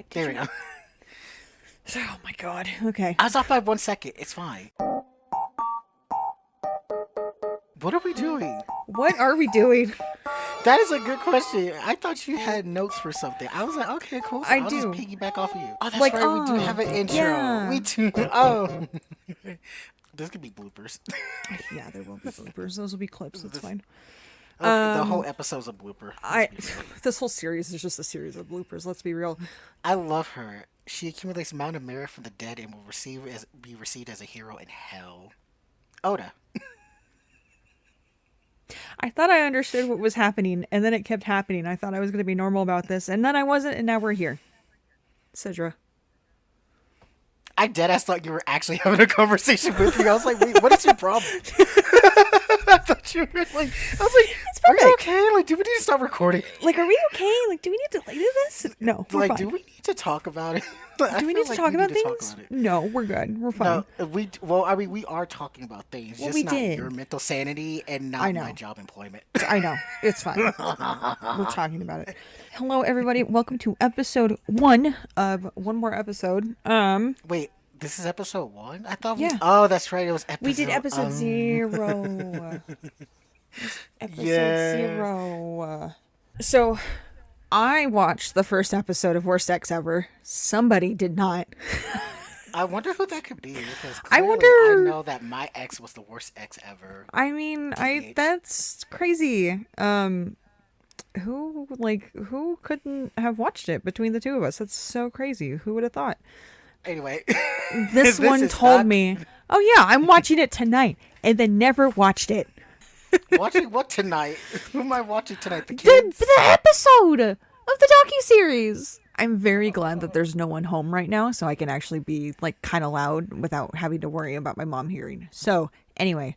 What? There we go. Oh my god. Okay. I was off by 1 second. It's fine. What are we doing? What are we doing? That is a good question. I thought you had notes for something. I was like, okay, cool. So I I'll just do. piggyback off of you. Oh, that's Like, right. We do have an intro. yeah. We do. Oh. This could be bloopers. Yeah, there will be bloopers. Those will be clips. That's fine. Okay, the whole episode's a blooper. This whole series is just a series of bloopers. Let's be real. I love her. She accumulates Mount of merit from the dead and will be received as a hero in hell. Oda. I thought I understood what was happening, and then it kept happening. I thought I was going to be normal about this, and then I wasn't, and now we're here. Cedra. I deadass thought you were actually having a conversation with me. I was like, wait, what is your problem? I thought you were like, I was like, are you okay? Like, do we need to stop recording? Like, are we okay? Like, do we need to delay this? No, we're Like, fine. do we need to talk about it? Do we need to talk about things? No, we're good. We're fine. No, we are talking about things. Well, just we not did. your mental sanity and not my job employment. I know. It's fine. We're talking about it. Hello, everybody. Welcome to episode 1 of one more episode. Wait, this is episode 1? I thought Yeah. Oh, that's right. It was episode... We did episode 0. Episode 0. So, I watched the first episode of Worst Ex Ever. Somebody did not. I wonder who that could be, because I I know that my ex was the worst ex ever. I mean, that's crazy. Who couldn't have watched it between the two of us? That's so crazy. Who would have thought? Anyway, this one told me, "Oh yeah, I'm watching it tonight," and then never watched it. Watching what tonight? Who am I watching tonight? The kids? The episode of the docuseries. I'm very glad that there's no one home right now, so I can actually be like kind of loud without having to worry about my mom hearing. So anyway,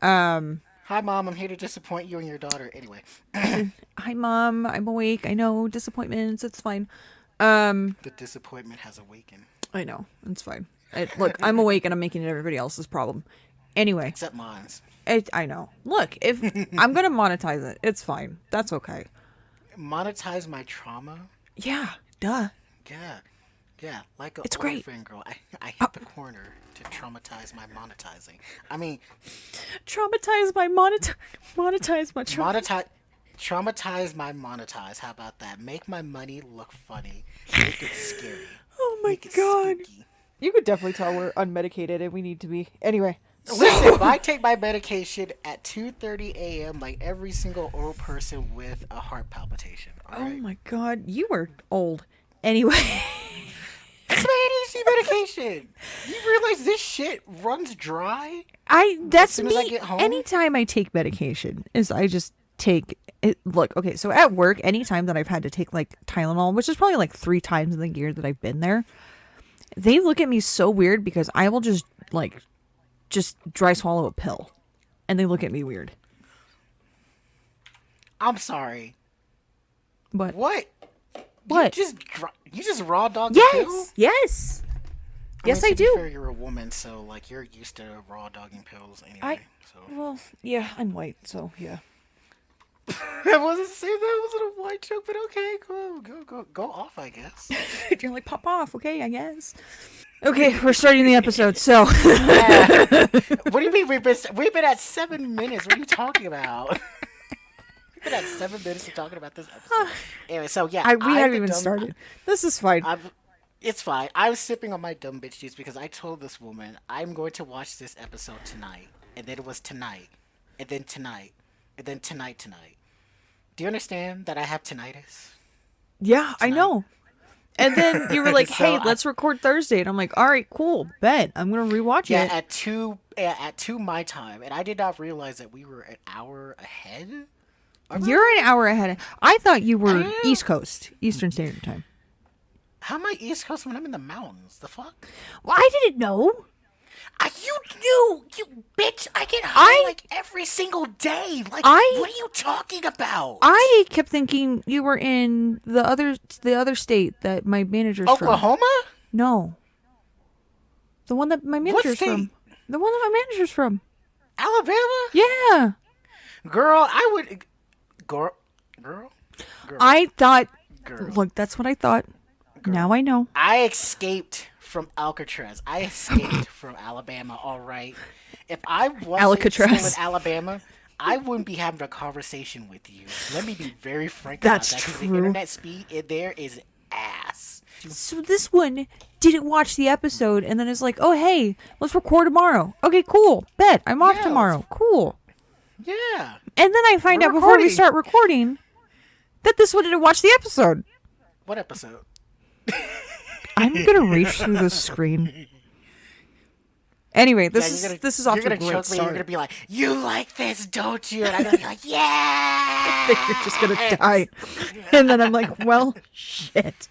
hi mom, I'm here to disappoint you and your daughter. Anyway, hi mom, I'm awake. I know disappointments. It's fine. The disappointment has awakened. I know it's fine. Look, I'm awake and I'm making it everybody else's problem. Anyway, except mine's. I know. Look, if I'm gonna monetize it, it's fine. That's okay. Monetize my trauma? Yeah, duh. Yeah, like a it's great. Friend girl. I hit the corner to traumatize my monetizing. I mean, traumatize my monetize my trauma. Traumatize my monetize. How about that? Make my money look funny. Make it scary. Oh my god. Spooky. You could definitely tell we're unmedicated and we need to be. Anyway. Listen, if I take my medication at 2:30 a.m. like every single old person with a heart palpitation. Oh my god, you are old. Anyway. It's my ADHD medication. You realize this shit runs dry? That's as soon me. As I get home? Anytime I take medication is I just take it. Look, okay, so at work, anytime that I've had to take like Tylenol, which is probably like 3 times in the year that I've been there, they look at me so weird because I will just dry swallow a pill, and they look at me weird. I'm sorry. But what? What? You just raw dog yes, pills? Yes. Yes, I do. To be fair, you're a woman, so like you're used to raw dogging pills anyway. Well, yeah, I'm white, so yeah. I wasn't saying that wasn't a white joke, but okay, go off, I guess. You're like, pop off, okay, I guess. Okay, we're starting the episode, so. Yeah. What do you mean we've been at 7 minutes? What are you talking about? We've been at 7 minutes of talking about this episode. Anyway, so yeah, we haven't even started. This is fine. It's fine. I was sipping on my dumb bitch juice because I told this woman I'm going to watch this episode tonight, and then it was tonight, and then tonight, and then tonight. Do you understand that I have tinnitus? Yeah, tonight? I know. And then you were like, "Hey, so let's record Thursday," and I'm like, "All right, cool, bet I'm gonna rewatch it." Yeah, at 2 my time, and I did not realize that we were an hour ahead. You're an hour ahead. I thought you were East Coast, Eastern Standard Time. How am I East Coast when I'm in the mountains? The fuck? Well, I didn't know. You knew, you bitch. I get high like every single day. Like, what are you talking about? I kept thinking you were in the other state that my manager's from. Oklahoma? No. The one that my manager's from. The one that my manager's from. Alabama? Yeah. Girl, I would... Girl. I thought... Girl. Look, that's what I thought. Now I know. I escaped from Alcatraz. I escaped from Alabama, all right? If I wasn't still in Alcatraz. Alabama, I wouldn't be having a conversation with you. Let me be very frank about That's that because the true. internet speed in there is ass. So this one didn't watch the episode and then is like, oh, hey, let's record tomorrow. Okay, cool. Bet. I'm off Yeah, let's. tomorrow. Cool. Yeah, And then I find we're out before we recording. start recording that this one didn't watch the episode. What episode? I'm going to reach through the screen. Anyway, Yeah, this is off you're to a gonna great choke me. You're start. gonna be like, "You like this, don't you?" And I'm gonna be like, "Yeah." You're just going to die. And then I'm like, well, shit.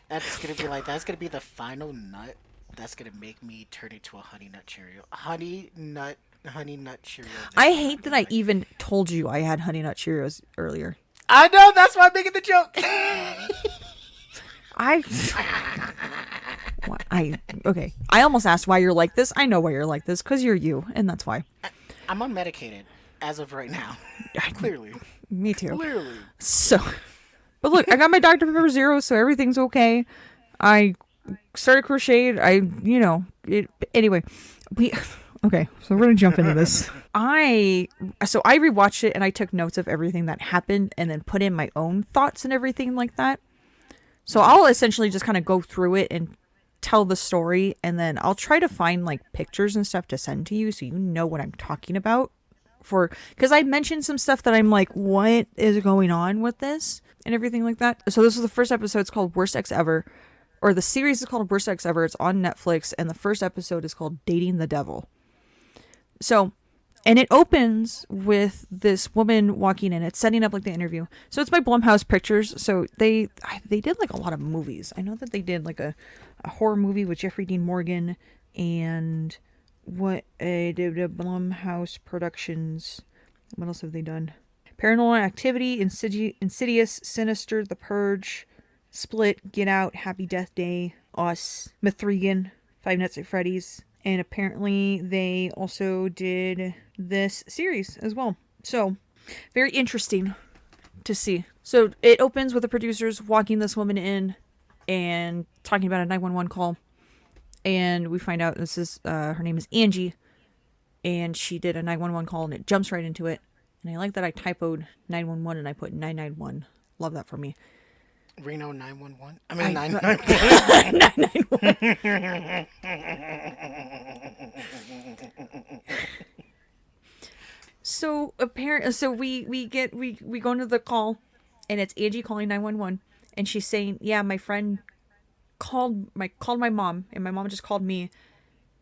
That's gonna be the final nut. That's gonna make me turn into a honey nut Cheerio. Honey nut Cheerio. I hate that I even told you I had Honey Nut Cheerios earlier. I know. That's why I'm making the joke. I okay. I almost asked why you're like this. I know why you're like this because you're you, and that's why. I'm unmedicated as of right now. Clearly. Me too. Clearly. So, but look, I got my Dr. Pepper Zero, so everything's okay. I started crocheting. Anyway, we okay. So we're gonna jump into this. I rewatched it and I took notes of everything that happened and then put in my own thoughts and everything like that. So I'll essentially just kind of go through it and tell the story, and then I'll try to find like pictures and stuff to send to you so you know what I'm talking about. Because I mentioned some stuff that I'm like, what is going on with this and everything like that. So this was the first episode. It's called Worst Ex Ever, or the series is called Worst Ex Ever. It's on Netflix, and the first episode is called Dating the Devil. So, and it opens with this woman walking in. It's setting up like the interview. So it's by Blumhouse Pictures. So they did like a lot of movies. I know that they did like a horror movie with Jeffrey Dean Morgan, and what did Blumhouse Productions. What else have they done? Paranormal Activity, Insidious, Sinister, The Purge, Split, Get Out, Happy Death Day, Us, Mithrigan, Five Nights at Freddy's. And apparently they also did this series as well. So, very interesting to see. So, it opens with the producers walking this woman in and talking about a 911 call. And we find out this is, her name is Angie. And she did a 911 call and it jumps right into it. And I like that I typoed 911 and I put 991. Love that for me. Reno 911. I mean 991. 991. So we go into the call, and it's Angie calling 911, and she's saying, "Yeah, my friend called my mom, and my mom just called me.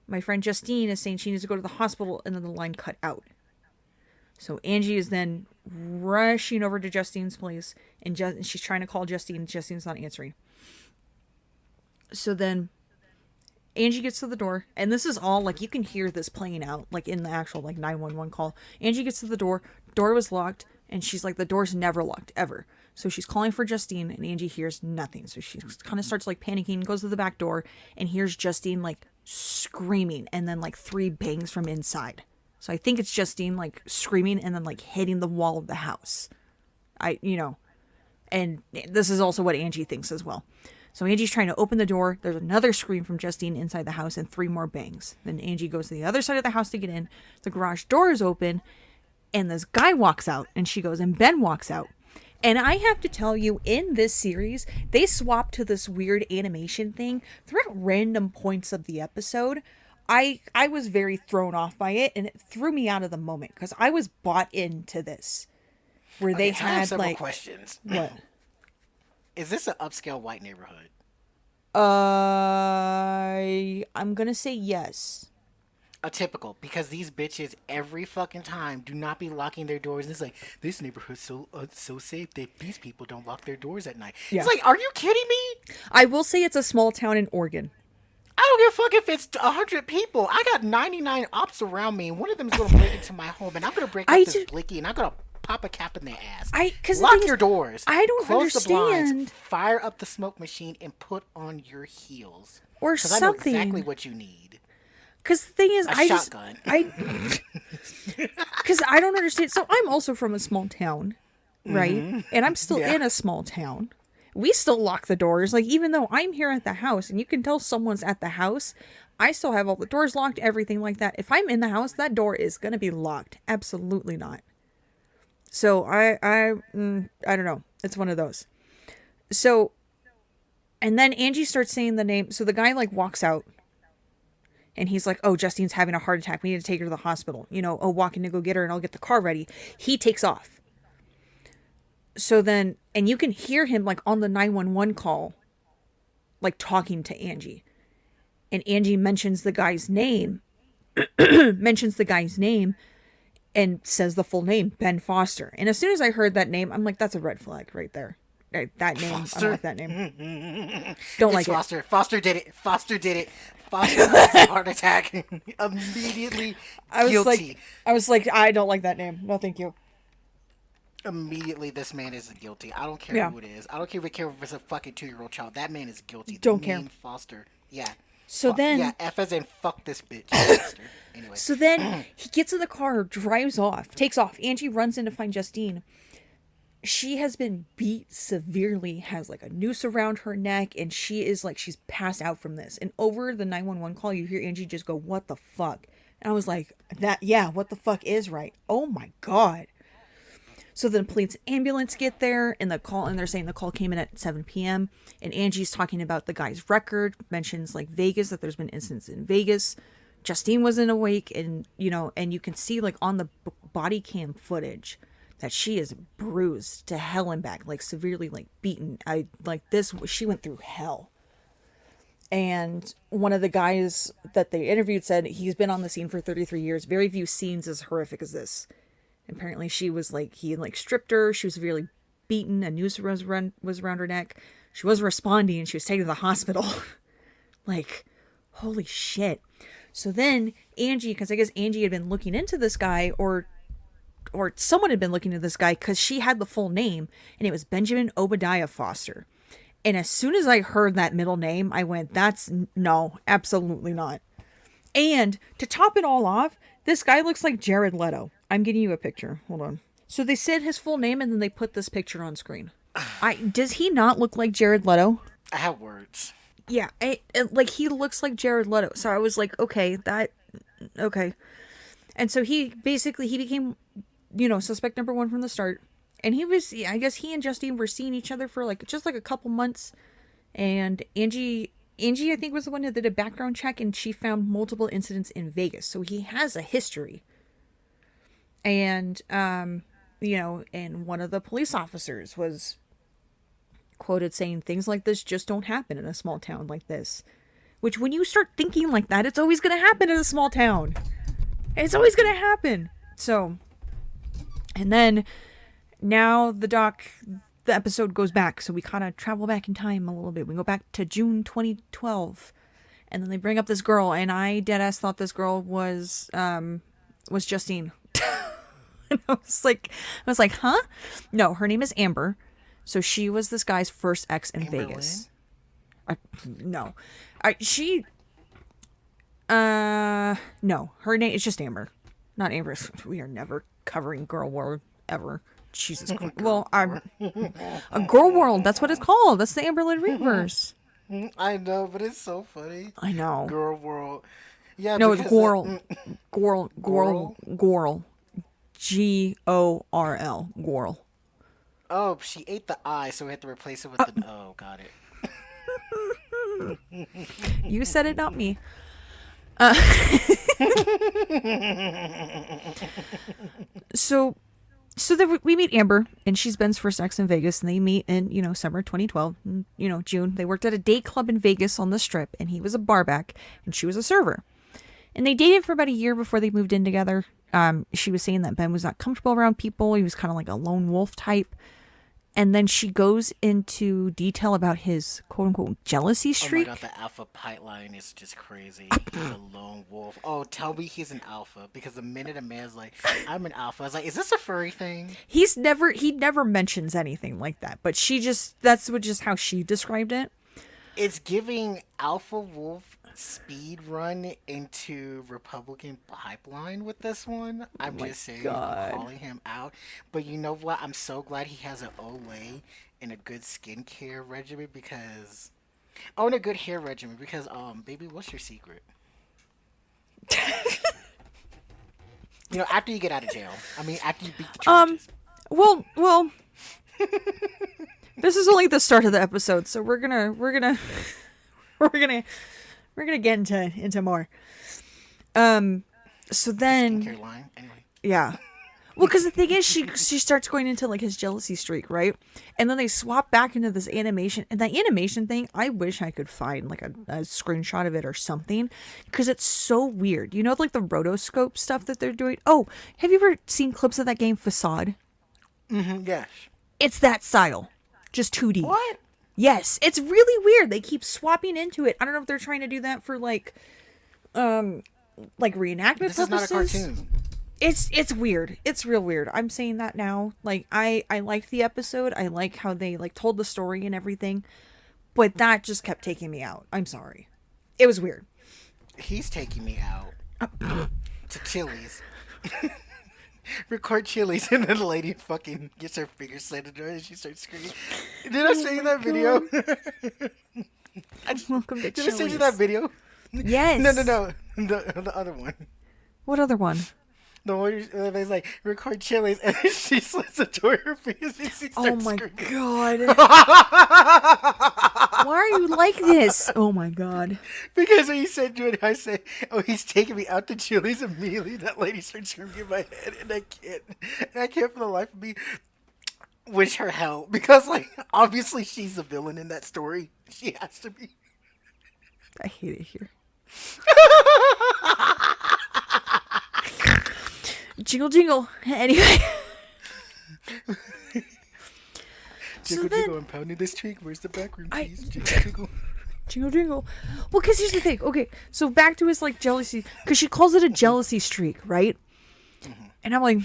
My friend Justine is saying she needs to go to the hospital," and then the line cut out. So Angie is then rushing over to Justine's place, and she's trying to call Justine. Justine's not answering. So then Angie gets to the door, and this is all like you can hear this playing out like in the actual like 911 call. Angie gets to the door was locked, and she's like, the door's never locked ever. So she's calling for Justine, and Angie hears nothing. So she kind of starts like panicking, goes to the back door, and hears Justine like screaming, and then like 3 bangs from inside. So I think it's Justine like screaming and then like hitting the wall of the house. And this is also what Angie thinks as well. So Angie's trying to open the door. There's another scream from Justine inside the house and 3 more bangs. Then Angie goes to the other side of the house to get in. The garage door is open and this guy walks out, and she goes, and Ben walks out. And I have to tell you, in this series, they swapped to this weird animation thing throughout random points of the episode. I was very thrown off by it, and it threw me out of the moment because I was bought into this. Where they I have had several like questions. what? Is this an upscale white neighborhood? I'm gonna say yes. A typical, because these bitches every fucking time do not be locking their doors. And it's like, this neighborhood's so safe that these people don't lock their doors at night. Yeah. It's like, are you kidding me? I will say it's a small town in Oregon. I don't give a fuck if it's 100 people. I got 99 ops around me, and one of them is going to break into my home, and I'm going to break up this blicky, and I'm going to pop a cap in their ass. Lock your doors. I don't Close the blinds. understand. Fire up the smoke machine and put on your heels. Or Because I know something. exactly what you need. Because the thing is, A shotgun. Because I don't understand. So I'm also from a small town, right? Mm-hmm. And I'm still Yeah. in a small town. We still lock the doors. Like, even though I'm here at the house and you can tell someone's at the house, I still have all the doors locked, everything like that. If I'm in the house, that door is going to be locked. Absolutely not. So I don't know. It's one of those. So, and then Angie starts saying the name. So the guy like walks out and he's like, "Oh, Justine's having a heart attack. We need to take her to the hospital. Oh, walk in to go get her and I'll get the car ready." He takes off. So then, and you can hear him like on the 911 call, like talking to Angie. And Angie mentions the guy's name, mentions the guy's name and says the full name, Ben Foster. And as soon as I heard that name, I'm like, that's a red flag right there. That name, I don't like that name. Don't like Foster. it. Foster did it. Foster did it. Foster has a heart attack. Immediately guilty. I was like, I don't like that name. No, thank you. Immediately, this man is guilty. I don't care Yeah. who it is. I don't care if it's a fucking 2-year-old child. That man is guilty. Don't care. Foster. Yeah. So then, yeah, F as in fuck this bitch. Foster. Anyway. so then he gets in the car, drives off, takes off. Angie runs in to find Justine. She has been beat severely, has like a noose around her neck, and she is like, she's passed out from this. And over the 911 call, you hear Angie just go, "What the fuck?" And I was like, what the fuck is right? Oh my God. So the police ambulance get there and they're saying the call came in at 7 p.m. And Angie's talking about the guy's record, mentions like Vegas, that there's been incidents in Vegas. Justine wasn't awake, and and you can see like on the body cam footage that she is bruised to hell and back, like severely like beaten. She went through hell. And one of the guys that they interviewed said he's been on the scene for 33 years. Very few scenes as horrific as this. Apparently she was like, he like stripped her. She was severely beaten. A noose was around her neck. She wasn't responding and she was taken to the hospital. Like, holy shit. So then Angie, because I guess Angie had been looking into this guy, or someone had been looking into this guy, because she had the full name, and it was Benjamin Obadiah Foster. And as soon as I heard that middle name, I went, no, absolutely not. And to top it all off, this guy looks like Jared Leto. I'm getting you a picture. Hold on. So they said his full name and then they put this picture on screen. Does he not look like Jared Leto? I have words. Yeah, like he looks like Jared Leto. So I was like, okay. And so he became, suspect number one from the start. And I guess he and Justine were seeing each other for just a couple months. And Angie, I think, was the one that did a background check, and she found multiple incidents in Vegas. So he has a history. And, and one of the police officers was quoted saying things like this just don't happen in a small town like this. Which, when you start thinking like that, it's always going to happen in a small town. It's always going to happen. So, and then now the episode goes back. So we kind of travel back in time a little bit. We go back to June 2012. And then they bring up this girl, and I deadass thought this girl was Justine. And I was like, huh? No, her name is Amber. So she was this guy's first ex in Amber Vegas. Lynn? No, her name is just Amber, not Amber. We are never covering Girl World ever. Jesus Christ. Well, a Girl World. That's what it's called. That's the Amber Lynn reverse. I know, but it's so funny. I know. Girl World. Yeah. No, it's Gorl. Gorl. Gorl. Gorl. Gorl. Oh, she ate the I, so we had to replace it with an O. Got it. You said it, not me. So we meet Amber, and she's Ben's first ex in Vegas, and they meet in, summer 2012, June. They worked at a day club in Vegas on the Strip, and he was a barback, and she was a server. And they dated for about a year before they moved in together. She was saying that Ben was not comfortable around people. He was kind of like a lone wolf type. And then she goes into detail about his quote-unquote jealousy streak. Oh my god, the alpha pipeline is just crazy. He's a lone wolf. Oh, tell me he's an alpha. Because the minute a man's like, I'm an alpha, I was like, is this a furry thing? He never mentions anything like that. But that's just how she described it. It's giving alpha wolf speed run into Republican pipeline with this one. Oh I'm my just saying, I'm god. calling him out. But you know what? I'm so glad he has an Olay and a good skincare regimen because oh, and a good hair regimen because baby, what's your secret? After you get out of jail. I mean, after you beat the Um, charges. well, this is only the start of the episode, so we're gonna we're gonna get into more. Um, so The then, skincare line. Anyway. yeah. Well, because the thing is, she starts going into like his jealousy streak, right? And then they swap back into this animation, and that animation thing, I wish I could find like a screenshot of it or something, because it's so weird. You know, like the rotoscope stuff that they're doing. Oh, have you ever seen clips of that game Facade? Yes. It's that style, just 2D. What? Yes, it's really weird. They keep swapping into it. I don't know if they're trying to do that for like reenactment This is not a purposes. cartoon. It's weird. It's real weird. I'm saying that now. Like I liked the episode. I like how they like told the story and everything, but that just kept taking me out. I'm sorry. It was weird. He's taking me out to Chili's. Record Chili's, and then the lady fucking gets her fingers slanted to her and she starts screaming. Did I show you that video? Welcome to Did I send you Chili's. that video? Yes. No. The other one. What other one? The one it's like record Chili's, and then she slits it to her fingers and she starts Oh my screaming. god. Why are you like this? Oh my god. Because when you said to it, I said, "Oh, he's taking me out to Chili's." Immediately, that lady starts screaming in my head, and I can't for the life of me wish her hell because, like, obviously she's the villain in that story. She has to be. I hate it here. Jingle jingle. Anyway. Jiggle then- jiggle, I'm pounding this tree. Where's the back room, I- please? Jiggle jiggle. Jingle jingle. Well, because here's the thing. Okay, so back to his like jealousy, because she calls it a jealousy streak, right? And I'm like,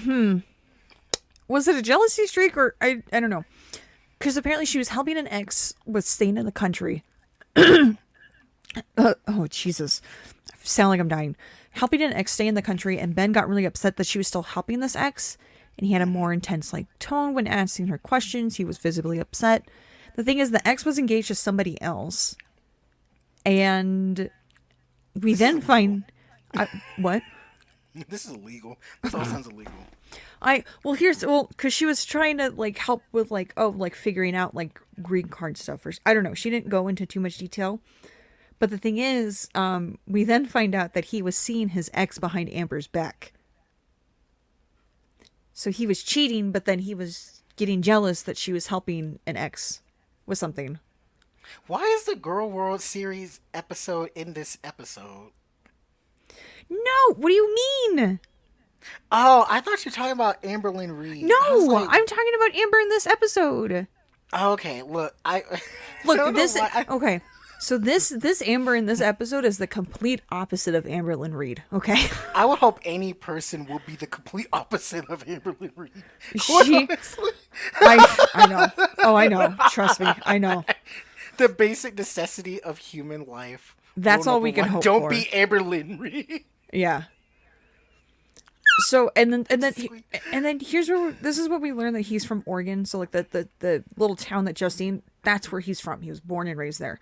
was it a jealousy streak or I don't know, because apparently she was helping an ex with staying in the country. Oh Jesus, I sound like I'm dying. Helping an ex stay in the country, and Ben got really upset that she was still helping this ex, and he had a more intense like tone when asking her questions. He was visibly upset. The thing is, the ex was engaged to somebody else. And we then find what? This is illegal. This all sounds illegal. Because she was trying to like help with like figuring out like green card stuff, or I don't know. She didn't go into too much detail, but the thing is, we then find out that he was seeing his ex behind Amber's back. So he was cheating, but then he was getting jealous that she was helping an ex with something. Why is the Girl World Series episode in this episode? No, what do you mean? Oh, I thought you were talking about Amberlyn Reed. No, I was like, I'm talking about Amber in this episode. okay, look, I Look, don't know this why okay. So this Amber in this episode is the complete opposite of Amberlyn Reed. Okay, I would hope any person would be the complete opposite of Amberlyn Reed. she, Honestly. I know. Oh, I know. Trust me, I know. The basic necessity of human life. That's Rule all we number can one, hope don't for. be Amberlyn Reed. Yeah. So and then here's where this is what we learn, that he's from Oregon. So like the little town that Justine, that's where he's from. He was born and raised there.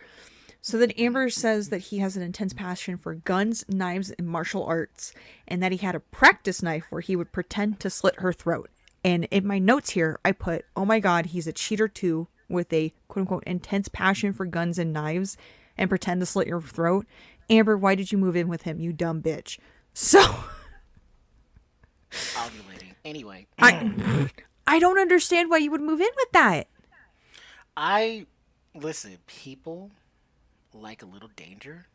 So then Amber says that he has an intense passion for guns, knives, and martial arts, and that he had a practice knife where he would pretend to slit her throat. And in my notes here, I put, "Oh my God, he's a cheater too, with a quote unquote intense passion for guns and knives, and pretend to slit your throat. Amber, why did you move in with him, you dumb bitch?" So Ovulating. Anyway, I don't understand why you would move in with that. listen. People like a little danger.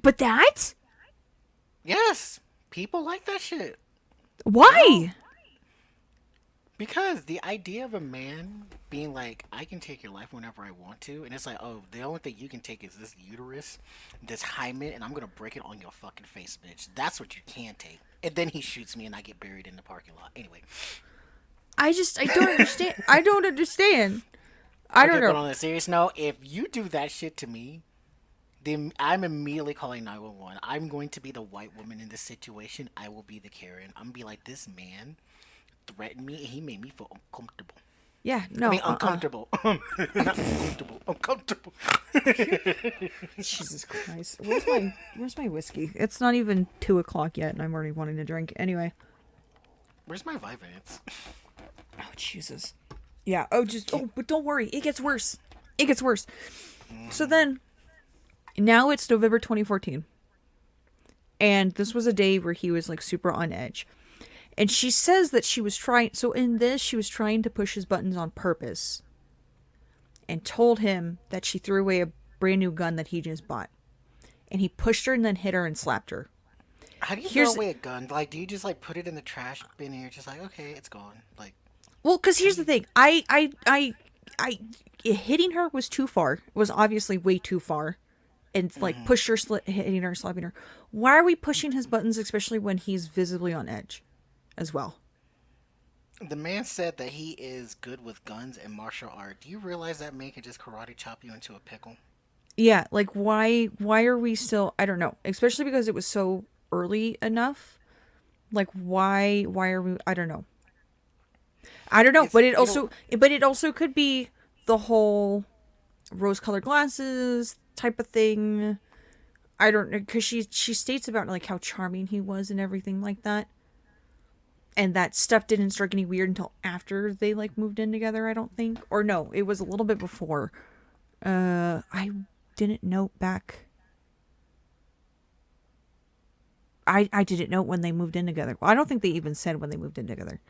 But that? Yes, people like that shit. Why? Because the idea of a man being like, I can take your life whenever I want to, and it's like, oh, the only thing you can take is this uterus, this hymen, and I'm gonna break it on your fucking face, bitch. That's what you can take. And then he shoots me, and I get buried in the parking lot. Anyway, I don't understand. I don't understand. I don't okay, know. but on a serious note, if you do that shit to me, I'm immediately calling 911. I'm going to be the white woman in this situation. I will be the Karen. I'm gonna be like, this man threatened me and he made me feel uncomfortable. Yeah, I no, mean, uncomfortable. Not uncomfortable. Uncomfortable. Jesus Christ. Where's my whiskey? It's not even 2 o'clock yet and I'm already wanting to drink. Anyway. Where's my Vyvanse? Oh Jesus. Yeah. But don't worry. It gets worse. It gets worse. So then now it's November 2014. And this was a day where he was like super on edge. And she says that she was trying, so in this, she was trying to push his buttons on purpose and told him that she threw away a brand new gun that he just bought. And he pushed her and then hit her and slapped her. How do you throw Here's, away a gun? Like, do you just like put it in the trash bin and you're just like, okay, it's gone? Like, well, because how here's do the you? thing. Hitting her was too far. It was obviously way too far. And like Hmm. pushed her, hitting her, slapping her. Why are we pushing his buttons, especially when he's visibly on edge as well? The man said that he is good with guns and martial art. Do you realize that man can just karate chop you into a pickle? Yeah, like why are we still, I don't know, especially because it was so early enough. Like why are we, I don't know. I don't know, It's but it you know also but it also could be the whole rose-colored glasses type of thing. I don't know, cuz she states about like how charming he was and everything like that. And that stuff didn't start getting weird until after they like moved in together, I don't think. Or no, it was a little bit before. I didn't note back. I didn't know when they moved in together. Well, I don't think they even said when they moved in together.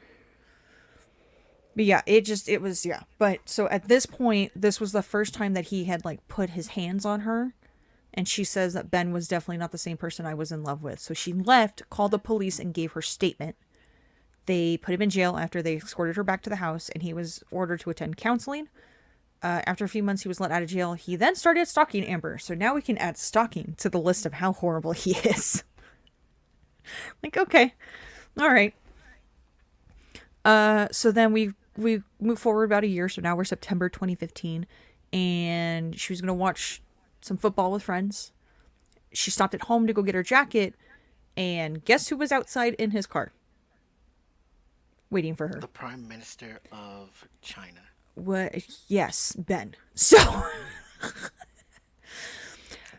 But yeah, it was, yeah. But so at this point, this was the first time that he had like put his hands on her. And she says that Ben was definitely not the same person I was in love with. So she left, called the police, and gave her statement. They put him in jail after they escorted her back to the house, and he was ordered to attend counseling. After a few months, he was let out of jail. He then started stalking Amber. So now we can add stalking to the list of how horrible he is. Like, okay, all right. So then we move forward about a year. So now we're September 2015, and she was gonna watch some football with friends. She stopped at home to go get her jacket, and guess who was outside in his car waiting for her? the Prime Minister of China. What? Yes, Ben. So,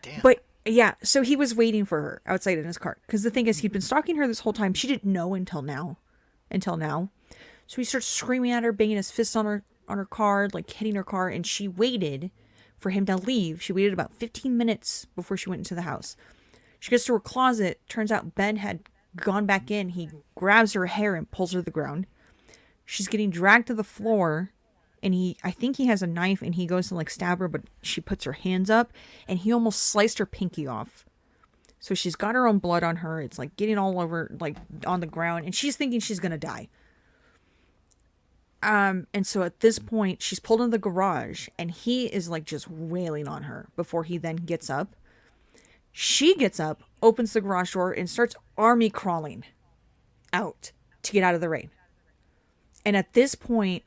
Damn. but yeah, so he was waiting for her outside in his car because the thing is, he'd been stalking her this whole time. She didn't know until now, until now. So he starts screaming at her, banging his fist on her car, like hitting her car, and she waited for him to leave. She waited about 15 minutes before she went into the house. She gets to her closet. Turns out Ben had gone back in. He grabs her hair and pulls her to the ground. She's getting dragged to the floor, and I think he has a knife, and he goes to like stab her, but she puts her hands up, and he almost sliced her pinky off. So she's got her own blood on her. It's like getting all over, like on the ground, and she's thinking she's gonna die. And so at this point, she's pulled in the garage, and he is like just wailing on her before he then gets up. She gets up, opens the garage door, and starts army crawling out to get out of the rain. And at this point,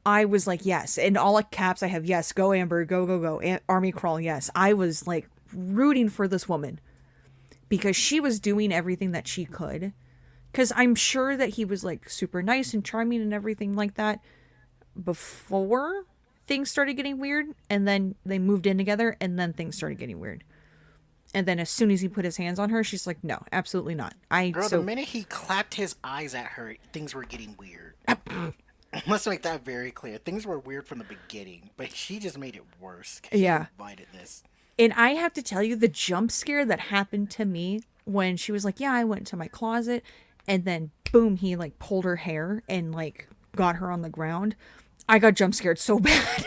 I was like, yes. In all caps, I have, yes, go Amber, go, go, go. Army crawl, yes. I was like rooting for this woman because she was doing everything that she could. Because I'm sure that he was like super nice and charming and everything like that before things started getting weird. And then they moved in together, and then things started getting weird. And then as soon as he put his hands on her, she's like, no, absolutely not. Girl, the minute he clapped his eyes at her, things were getting weird. Let's make that very clear. Things were weird from the beginning, but she just made it worse. 'Cause she Yeah. invited this. And I have to tell you, the jump scare that happened to me when she was like, yeah, I went to my closet, and then boom, he like pulled her hair and like got her on the ground. I got jump scared so bad.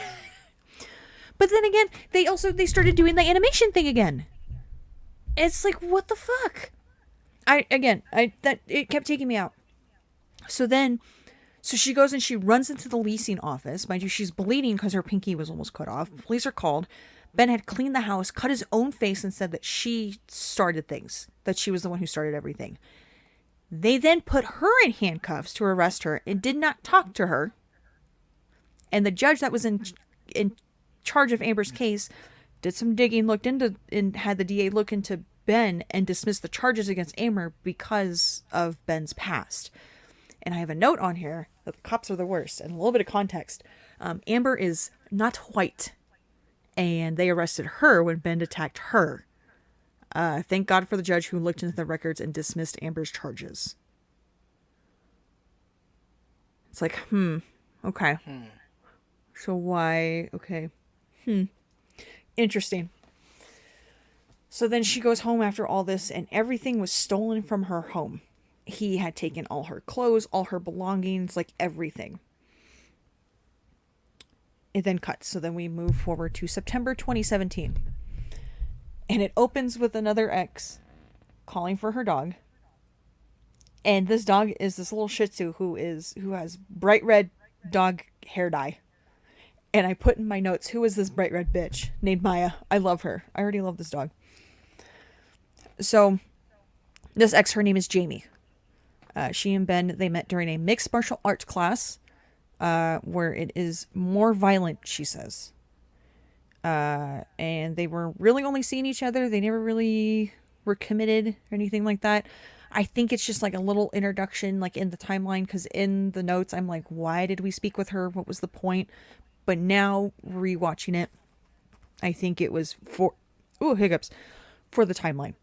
But then again, they started doing the animation thing again. It's like, what the fuck? It kept taking me out. So then, so she goes and she runs into the leasing office. Mind you, she's bleeding because her pinky was almost cut off. Police are called. Ben had cleaned the house, cut his own face, and said that she started things, that she was the one who started everything. They then put her in handcuffs to arrest her and did not talk to her. And the judge that was in charge of Amber's case did some digging, looked into and had the DA look into Ben and dismissed the charges against Amber because of Ben's past. And I have a note on here that the cops are the worst. And a little bit of context. Amber is not white, and they arrested her when Ben attacked her. Thank God for the judge who looked into the records and dismissed Amber's charges. It's like, okay. So why? Okay. Interesting. So then she goes home after all this, and everything was stolen from her home. He had taken all her clothes, all her belongings, like everything. It then cuts. So then we move forward to September 2017. And it opens with another ex calling for her dog. And this dog is this little Shih Tzu who has bright red dog hair dye. And I put in my notes, who is this bright red bitch named Maya? I love her. I already love this dog. So this ex, her name is Jamie. She and Ben, they met during a mixed martial arts class, where it is more violent, she says. And they were really only seeing each other. They never really were committed or anything like that. I think it's just like a little introduction, like in the timeline, because in the notes, I'm like, why did we speak with her? What was the point? But now, rewatching it, I think it was for the timeline.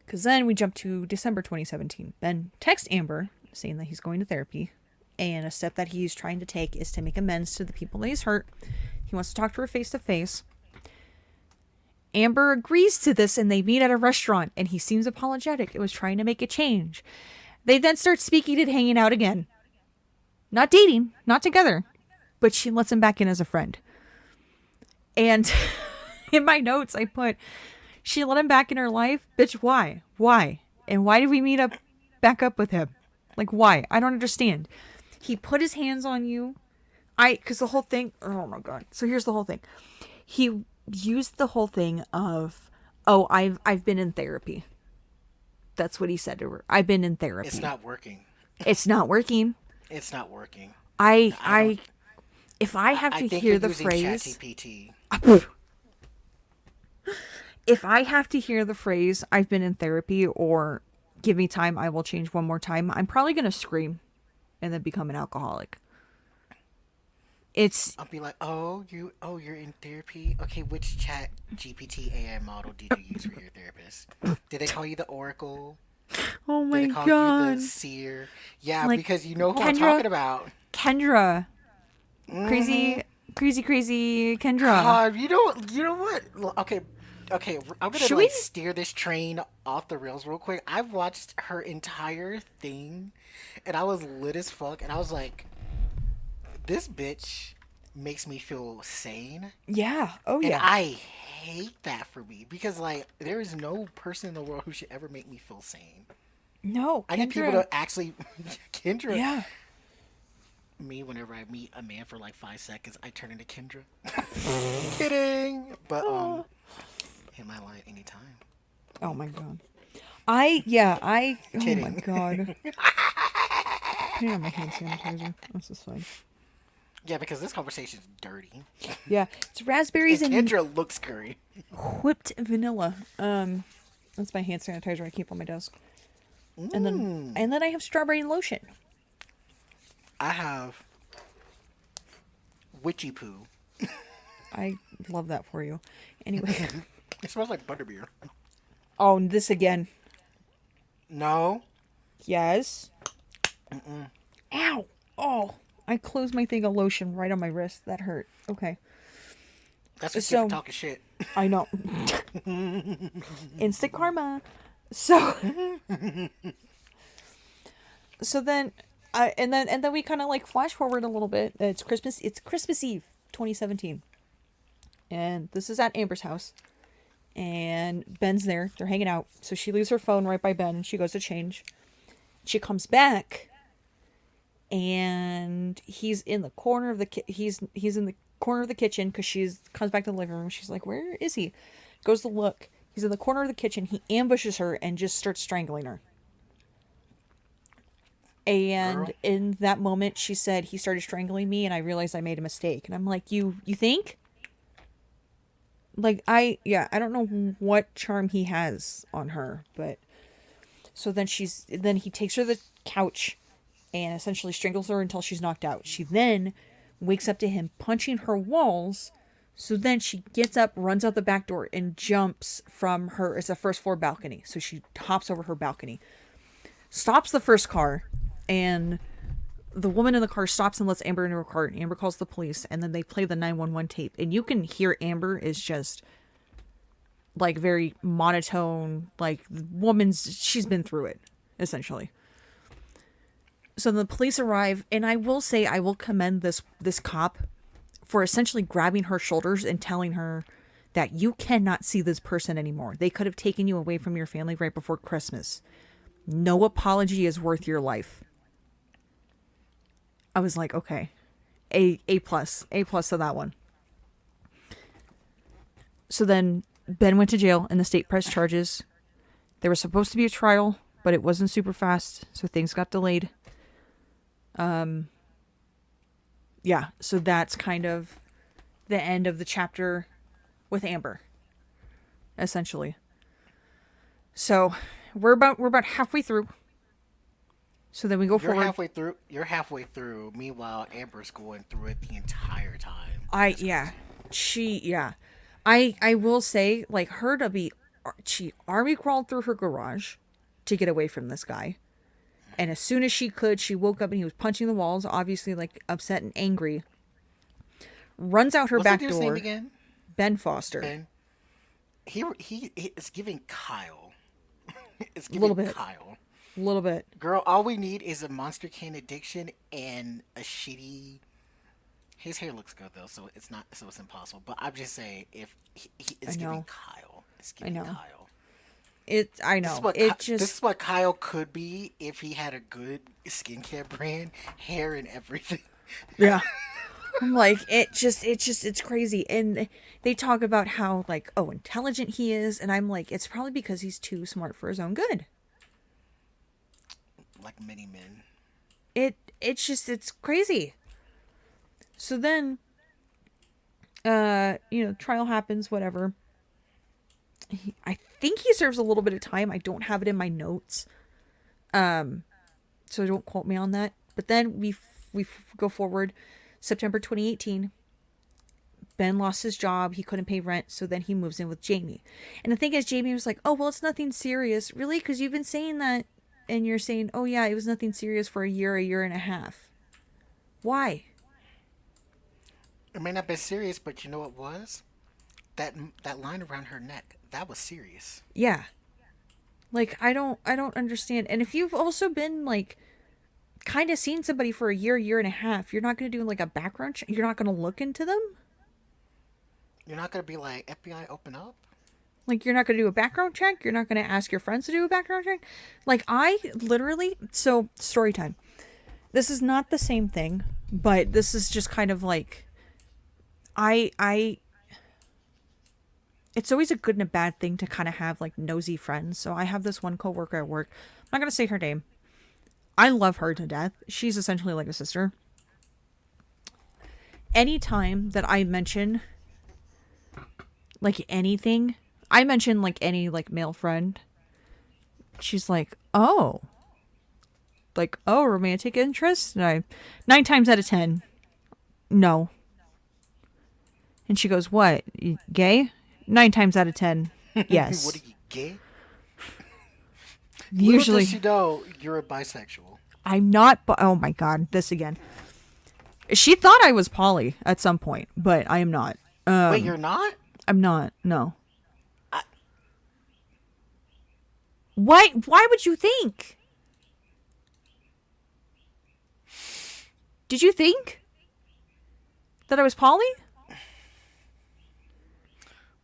Because then we jump to December 2017. Ben texts Amber saying that he's going to therapy, and a step that he's trying to take is to make amends to the people that he's hurt. He wants to talk to her face to face. Amber agrees to this, and they meet at a restaurant, and he seems apologetic. It was trying to make a change. They then start speaking and hanging out again. Not dating, not together, but she lets him back in as a friend. And in my notes, I put, she let him back in her life? Bitch, why? Why? And why did we meet back up with him? Like, why? I don't understand. He put his hands on you. Because the whole thing, oh my God. So here's the whole thing. He used the whole thing of, oh, I've been in therapy. That's what he said to her. I've been in therapy. It's not working. It's not working. It's not working. If I have to hear the phrase, ChatGPT. If I have to hear the phrase, I've been in therapy, or give me time, I will change one more time, I'm probably going to scream and then become an alcoholic. I'll be like, you're in therapy? Okay, which ChatGPT AI model did you use for your therapist? Did they call you the Oracle? Oh my Did they call God. you the Seer? Yeah, Like, because you know who Kendra, I'm talking about. Kendra. Crazy Kendra. God, you know what? Okay, I'm gonna Should we? steer this train off the rails real quick. I've watched her entire thing, and I was lit as fuck, and I was like, this bitch makes me feel sane. Yeah. Oh, And yeah. I hate that for me because, like, there is no person in the world who should ever make me feel sane. No, I need people Kendra. to actually, Kendra. Yeah. Me, whenever I meet a man for like 5 seconds, I turn into Kendra. Kidding, but hit my line anytime. Oh my God. Oh Kidding. my God. Put on my hand sanitizer. This is fine. Yeah, because this conversation is dirty. Yeah, it's raspberries And and Kendra looks scary. whipped vanilla. That's my hand sanitizer I keep on my desk. And then I have strawberry lotion. I have witchy poo. I love that for you. Anyway. It smells like butterbeer. Oh, this again. No. Yes. Ow. Oh, I closed my thing of lotion right on my wrist. That hurt. Okay. That's what you're talking shit. I know. Instant karma. So then and then we kind of like flash forward a little bit. It's Christmas Eve 2017. And this is at Amber's house. And Ben's there. They're hanging out. So she leaves her phone right by Ben and she goes to change. She comes back and he's in the corner of the he's in the corner of the kitchen because she's comes back to the living room. She's like, "Where is he?" Goes to look. He's in the corner of the kitchen. He ambushes her and just starts strangling her. And Girl. in that moment, she said, "He started strangling me, and I realized I made a mistake." And I'm like, "You think?" Like I don't know what charm he has on her, but so then he takes her to the couch and essentially strangles her until she's knocked out. She then wakes up to him punching her walls. So then she gets up, runs out the back door, and jumps from her. It's a first floor balcony. So she hops over her balcony, stops the first car, and the woman in the car stops and lets Amber into her car. Amber calls the police, and then they play the 911 tape. And you can hear Amber is just like very monotone, like she's been through it, essentially. So the police arrive, and I will say I will commend this cop for essentially grabbing her shoulders and telling her that you cannot see this person anymore. They could have taken you away from your family right before Christmas. No apology is worth your life. I was like, okay, A plus to that one. So then Ben went to jail, and the state pressed charges. There was supposed to be a trial, but it wasn't super fast, so things got delayed. Yeah, so that's kind of the end of the chapter with Amber, essentially. So we're about halfway through. So then we go You're forward. halfway through. You're halfway through. Meanwhile, Amber's going through it the entire time. I That's yeah, crazy. I will say, like, her to be, she army crawled through her garage to get away from this guy. And as soon as she could, she woke up and he was punching the walls, obviously like upset and angry. Runs out her What's the back dude's name door. again? Ben Foster. Ben. He is giving Kyle. It's A little giving bit. Kyle. A little bit. Girl, all we need is a monster can addiction and a shitty. His hair looks good though, so it's not. So it's impossible. But I'm just saying, if he I is giving know. Kyle, it's I giving know. Kyle. I This is know. what It this just, is what Kyle could be if he had a good skincare brand, hair and everything. yeah. I'm like, it's crazy. And they talk about how, like, oh, intelligent he is. And I'm like, it's probably because he's too smart for his own good. Like many men. It's crazy. So then, trial happens, whatever. I think he serves a little bit of time. I don't have it in my notes. So don't quote me on that. But then we go forward. September 2018. Ben lost his job. He couldn't pay rent, so then he moves in with Jamie. And the thing is, Jamie was like, "Oh, well, it's nothing serious, really, because you've been saying that, and you're saying, oh yeah, it was nothing serious for a year and a half. Why? It may not be serious, but you know what was? That line around her neck. That was serious. Yeah, like I don't understand. And if you've also been like kind of seen somebody for a year and a half, you're not going to do like a background check. You're not going to look into them. You're not gonna be like FBI, open up. Like, you're not going to do a background check. You're not going to ask your friends to do a background check. Like, I literally, so story time. This is not the same thing, but this is just kind of like, I it's always a good and a bad thing to kind of have like nosy friends. So I have this one coworker at work. I'm not going to say her name. I love her to death. She's essentially like a sister. Anytime that I mention like anything, I mention like any like male friend, she's like, oh, like, oh, romantic interest? And I, 9 times out of 10, no. And she goes, what? You gay? 9 times out of 10, What yes. are you, gay? Little does she Usually, know you're a bisexual. I'm not, oh my God, this again. She thought I was poly at some point, but I am not. Wait, you're not? I'm not, no. I, Why would you think? Did you think that I was poly?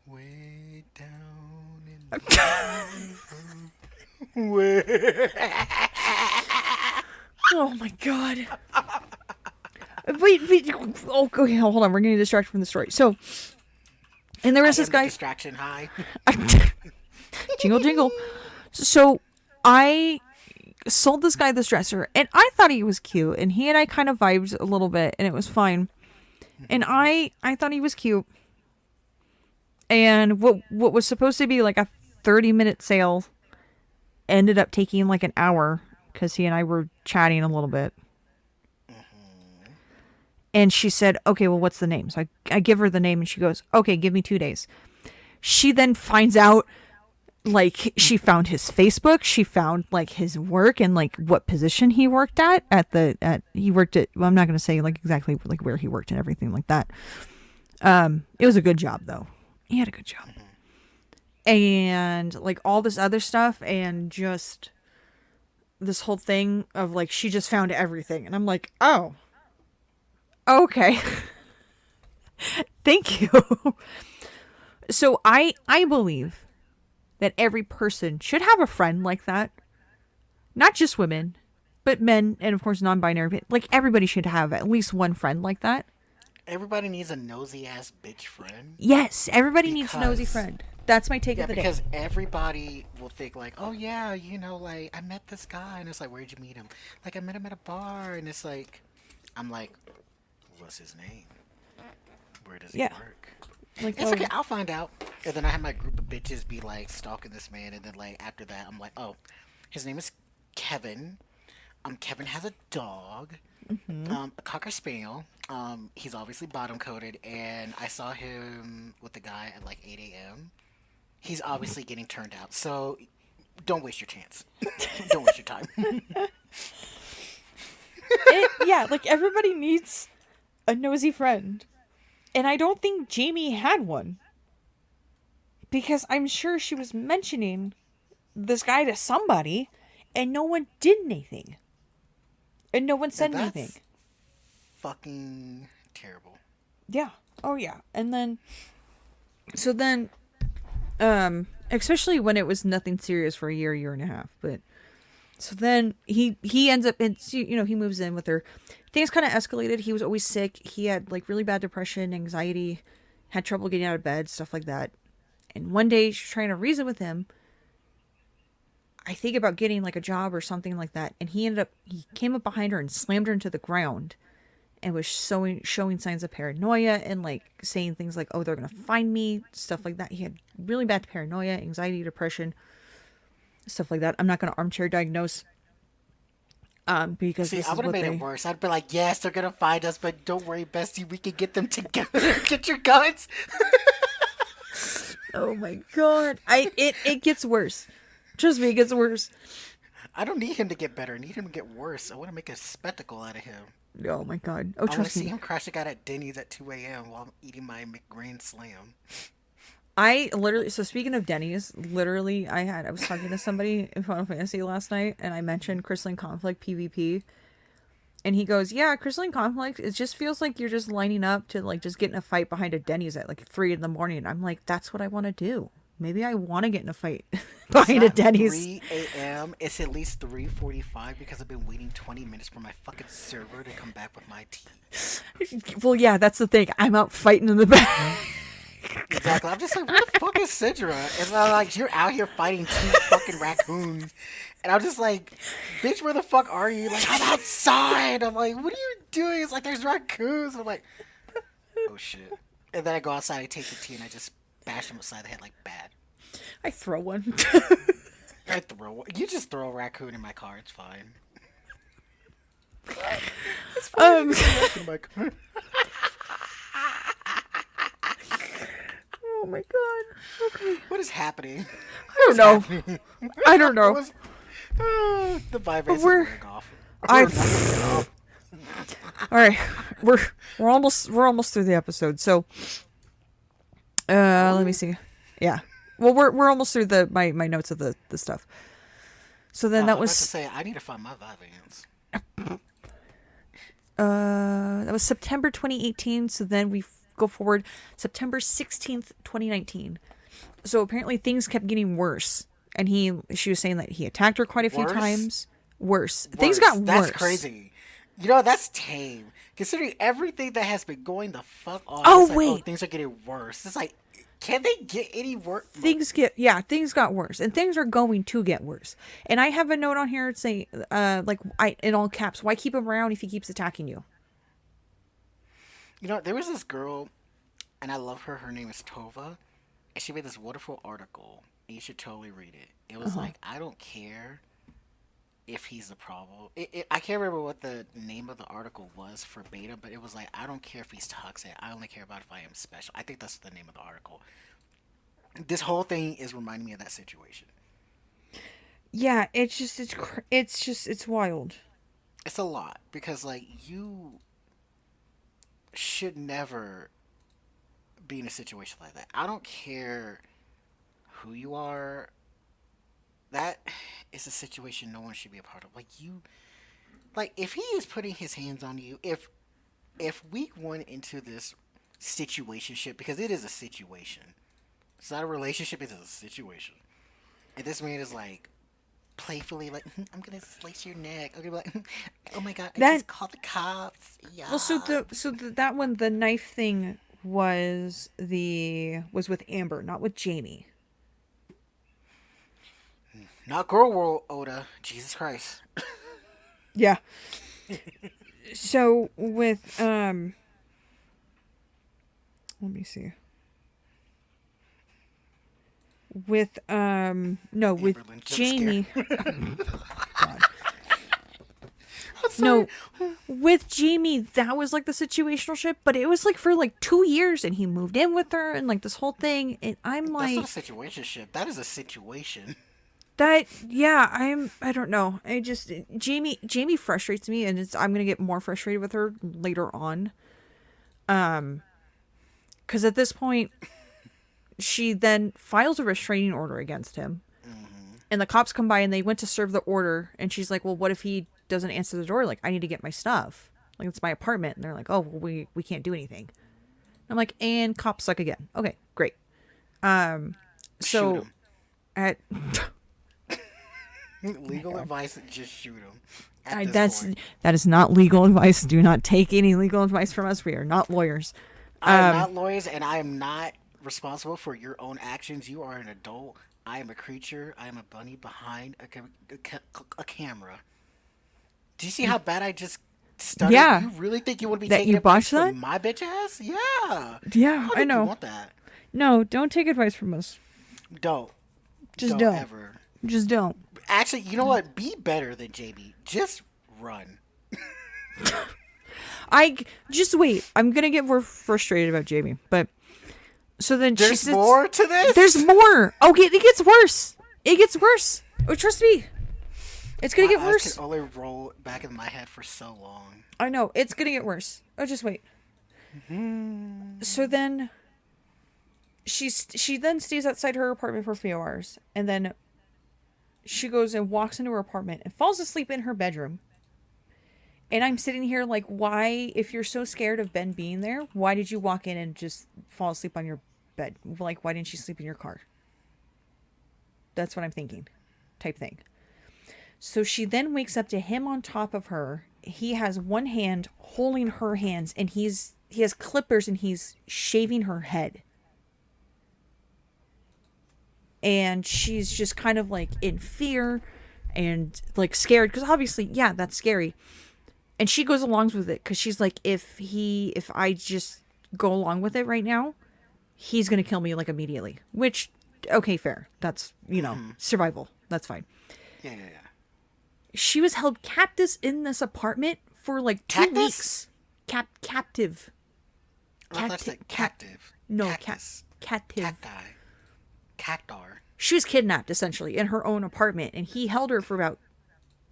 way down in the way. Oh my God. Wait. Oh, okay, hold on. We're getting distracted from the story. So, and there I was this am the guy. distraction high. Jingle, jingle. So, I sold this guy this dresser, and I thought he was cute, and he and I kind of vibed a little bit, and it was fine. And I thought he was cute. And what was supposed to be like a 30-minute sale ended up taking like an hour because he and I were chatting a little bit. Hmm. And she said, okay, well, what's the name? So I give her the name and she goes, okay, give me 2 days. She then finds out, like, she found his Facebook. She found, like, his work and, like, what position he worked he worked at, well, I'm not going to say, like, exactly, like, where he worked and everything like that. It was a good job, though. He had a good job. Hmm. And, like, all this other stuff and just this whole thing of, like, she just found everything. And I'm like, oh, okay. Thank you. So I believe that every person should have a friend like that. Not just women, but men and of course non-binary. Like everybody should have at least one friend like that. Everybody needs a nosy ass bitch friend Yes, everybody needs a nosy because friend. That's my take yeah, of the day. because everybody will think like, oh yeah, like I met this guy, and it's like, where'd you meet him? Like I met him at a bar, and it's like, I'm like, what's his name? Where does he Yeah. work? Like, It's okay, oh, I'll find out. And then I have my group of bitches be like stalking this man, and then like after that, I'm like, oh, his name is Kevin. Kevin has a dog, a cocker spaniel. He's obviously bottom coated, and I saw him with the guy at like 8 a.m. He's obviously getting turned out, so don't waste your chance. Don't waste your time. yeah, like everybody needs a nosy friend. And I don't think Jamie had one because I'm sure she was mentioning this guy to somebody and no one did anything. And no one And said anything. that's fucking terrible. Yeah. Oh yeah. And then so then especially when it was nothing serious for a year and a half, but so then he ends up and he moves in with her. Things kind of escalated. He was always sick. He had like really bad depression, anxiety, had trouble getting out of bed, stuff like that. And one day she's trying to reason with him, I think about getting like a job or something like that, and he came up behind her and slammed her into the ground and was showing signs of paranoia and like saying things like, "Oh, they're gonna find me," stuff like that. He had really bad paranoia, anxiety, depression, stuff like that. I'm not gonna armchair diagnose, because See, this I is would have what made it they. worse. I'd be like, yes, they're gonna find us, but don't worry, bestie, we can get them together. Get your guns. Oh my god! It gets worse. Trust me, it gets worse. I don't need him to get better. I need him to get worse. I want to make a spectacle out of him. Oh my god! Oh, I want to trust see me. him crashing out at Denny's at 2 a.m. while I'm eating my McGrain Slam. I literally, so speaking of Denny's, literally, I was talking to somebody in Final Fantasy last night, and I mentioned Crystalline Conflict PvP, and he goes, "Yeah, Crystalline Conflict. It just feels like you're just lining up to like just get in a fight behind a Denny's at like 3 in the morning." I'm like, "That's what I want to do. Maybe I want to get in a fight It's behind a not Denny's." 3 a.m. It's at least 3:45 because I've been waiting 20 minutes for my fucking server to come back with my tea. Well, yeah, that's the thing. I'm out fighting in the back. Exactly. I'm just like, where the fuck is Sidra? And I'm like, you're out here fighting two fucking raccoons. And I'm just like, bitch, where the fuck are you? Like, I'm outside. I'm like, what are you doing? It's like, there's raccoons. I'm like, oh shit. And then I go outside, I take the tea, and I just bash them upside the head like bad. I throw one. You just throw a raccoon in my car. It's fine. It's fine. um. You throw a raccoon in my car. Oh my god. Okay. What is happening? I don't know. I don't What know. was, the vibration is We're wearing off. I. We're not wearing off. All right, we're almost through the episode. So, Are let me we? see. Yeah, well, we're almost through my notes of the stuff. So then I that was about to was say I need to find my Vivans. September 2018. So then we go forward September 16th, 2019. So apparently things kept getting worse, and she was saying that he attacked her quite a few Worse, times. Worse, things worse. got That's worse. crazy. You know that's tame. Considering everything that has been going the fuck on, Oh it's like, oh, wait, things are getting worse. It's like, can they get any worse? Look, things got worse, and things are going to get worse. And I have a note on here saying, like, I in all caps, why keep him around if he keeps attacking you? there was this girl, and I love her. Her name is Tova. And she made this wonderful article. And you should totally read it. It was Uh-huh. like, I don't care if he's the problem. I can't remember what the name of the article was for Beta, but it was like, I don't care if he's toxic. I only care about if I am special. I think that's the name of the article. This whole thing is reminding me of that situation. Yeah, it's wild. It's a lot because like you should never be in a situation like that. I don't care who you are. That is a situation no one should be a part of. Like if he is putting his hands on you, if we went into this situationship because it is a situation. It's not a relationship. It's a situation. And this man is like playfully like, I'm gonna slice your neck. I'm gonna be like, oh my god, I That just called the cops. well, Yeah. that one, the knife thing was with Amber, not with Jamie. Not girl world, Oda. Jesus Christ. Yeah. So let me see. With no, with Amber Lynn jump scare. Jamie. God. I'm sorry. No, with Jamie, that was like the situational ship, but it was like for like 2 years, and he moved in with her, and like this whole thing, and I'm That's not like, a situation ship. That is a situation. that. Yeah, I don't know. Jamie frustrates me, and I'm gonna get more frustrated with her later on. Because at this point, she then files a restraining order against him, Mm-hmm. and the cops come by and they went to serve the order, and she's like, well, what if he doesn't answer the door? Like, I need to get my stuff, like it's my apartment. And they're like, oh, well, we can't do anything. I'm like, and cops suck again. Okay, great. Shoot So him. at Legal advice, just shoot him. At I, this that's point, that is not legal advice. Do not take any legal advice from us. We are not lawyers. I am not lawyers, and I am not responsible for your own actions. You are an adult. I am a creature. I am a bunny behind a camera. Do you see how bad I just stuttered? Yeah, You really think you want to be that taking you advice botched that. from my bitch ass? Yeah. Yeah, How I did you know. want that? No, don't take advice from us. Don't. Just Don't don't. ever. Just don't. Actually, you know what? Be better than JB. Just run. I just wait. I'm gonna get more frustrated about Jamie, but so then she There's sits. more to There's this? more. Okay, it gets worse. It gets worse. Oh, trust me, it's gonna My get eyes worse. can only roll back in my head for so long. I know it's gonna get worse. Oh, just wait. So then she then stays outside her apartment for a few hours, and then she goes and walks into her apartment and falls asleep in her bedroom. And I'm sitting here like, why, if you're so scared of Ben being there, why did you walk in and just fall asleep on your bed? Like, why didn't you sleep in your car? That's what I'm thinking, type thing. So she then wakes up to him on top of her. He has one hand holding her hands, and he has clippers, and he's shaving her head. And she's just kind of like in fear and like scared, because obviously, yeah, that's scary. And she goes along with it because she's like, if I just go along with it right now, he's gonna kill me like immediately. Which, okay, fair. That's survival. That's fine. Yeah, yeah, yeah. She was held captive in this apartment for like 2 weeks. Cactus? Captive. I thought that's like cactive. No, Cactus. captive. Cacti. Cactar. She was kidnapped essentially in her own apartment, and he held her for about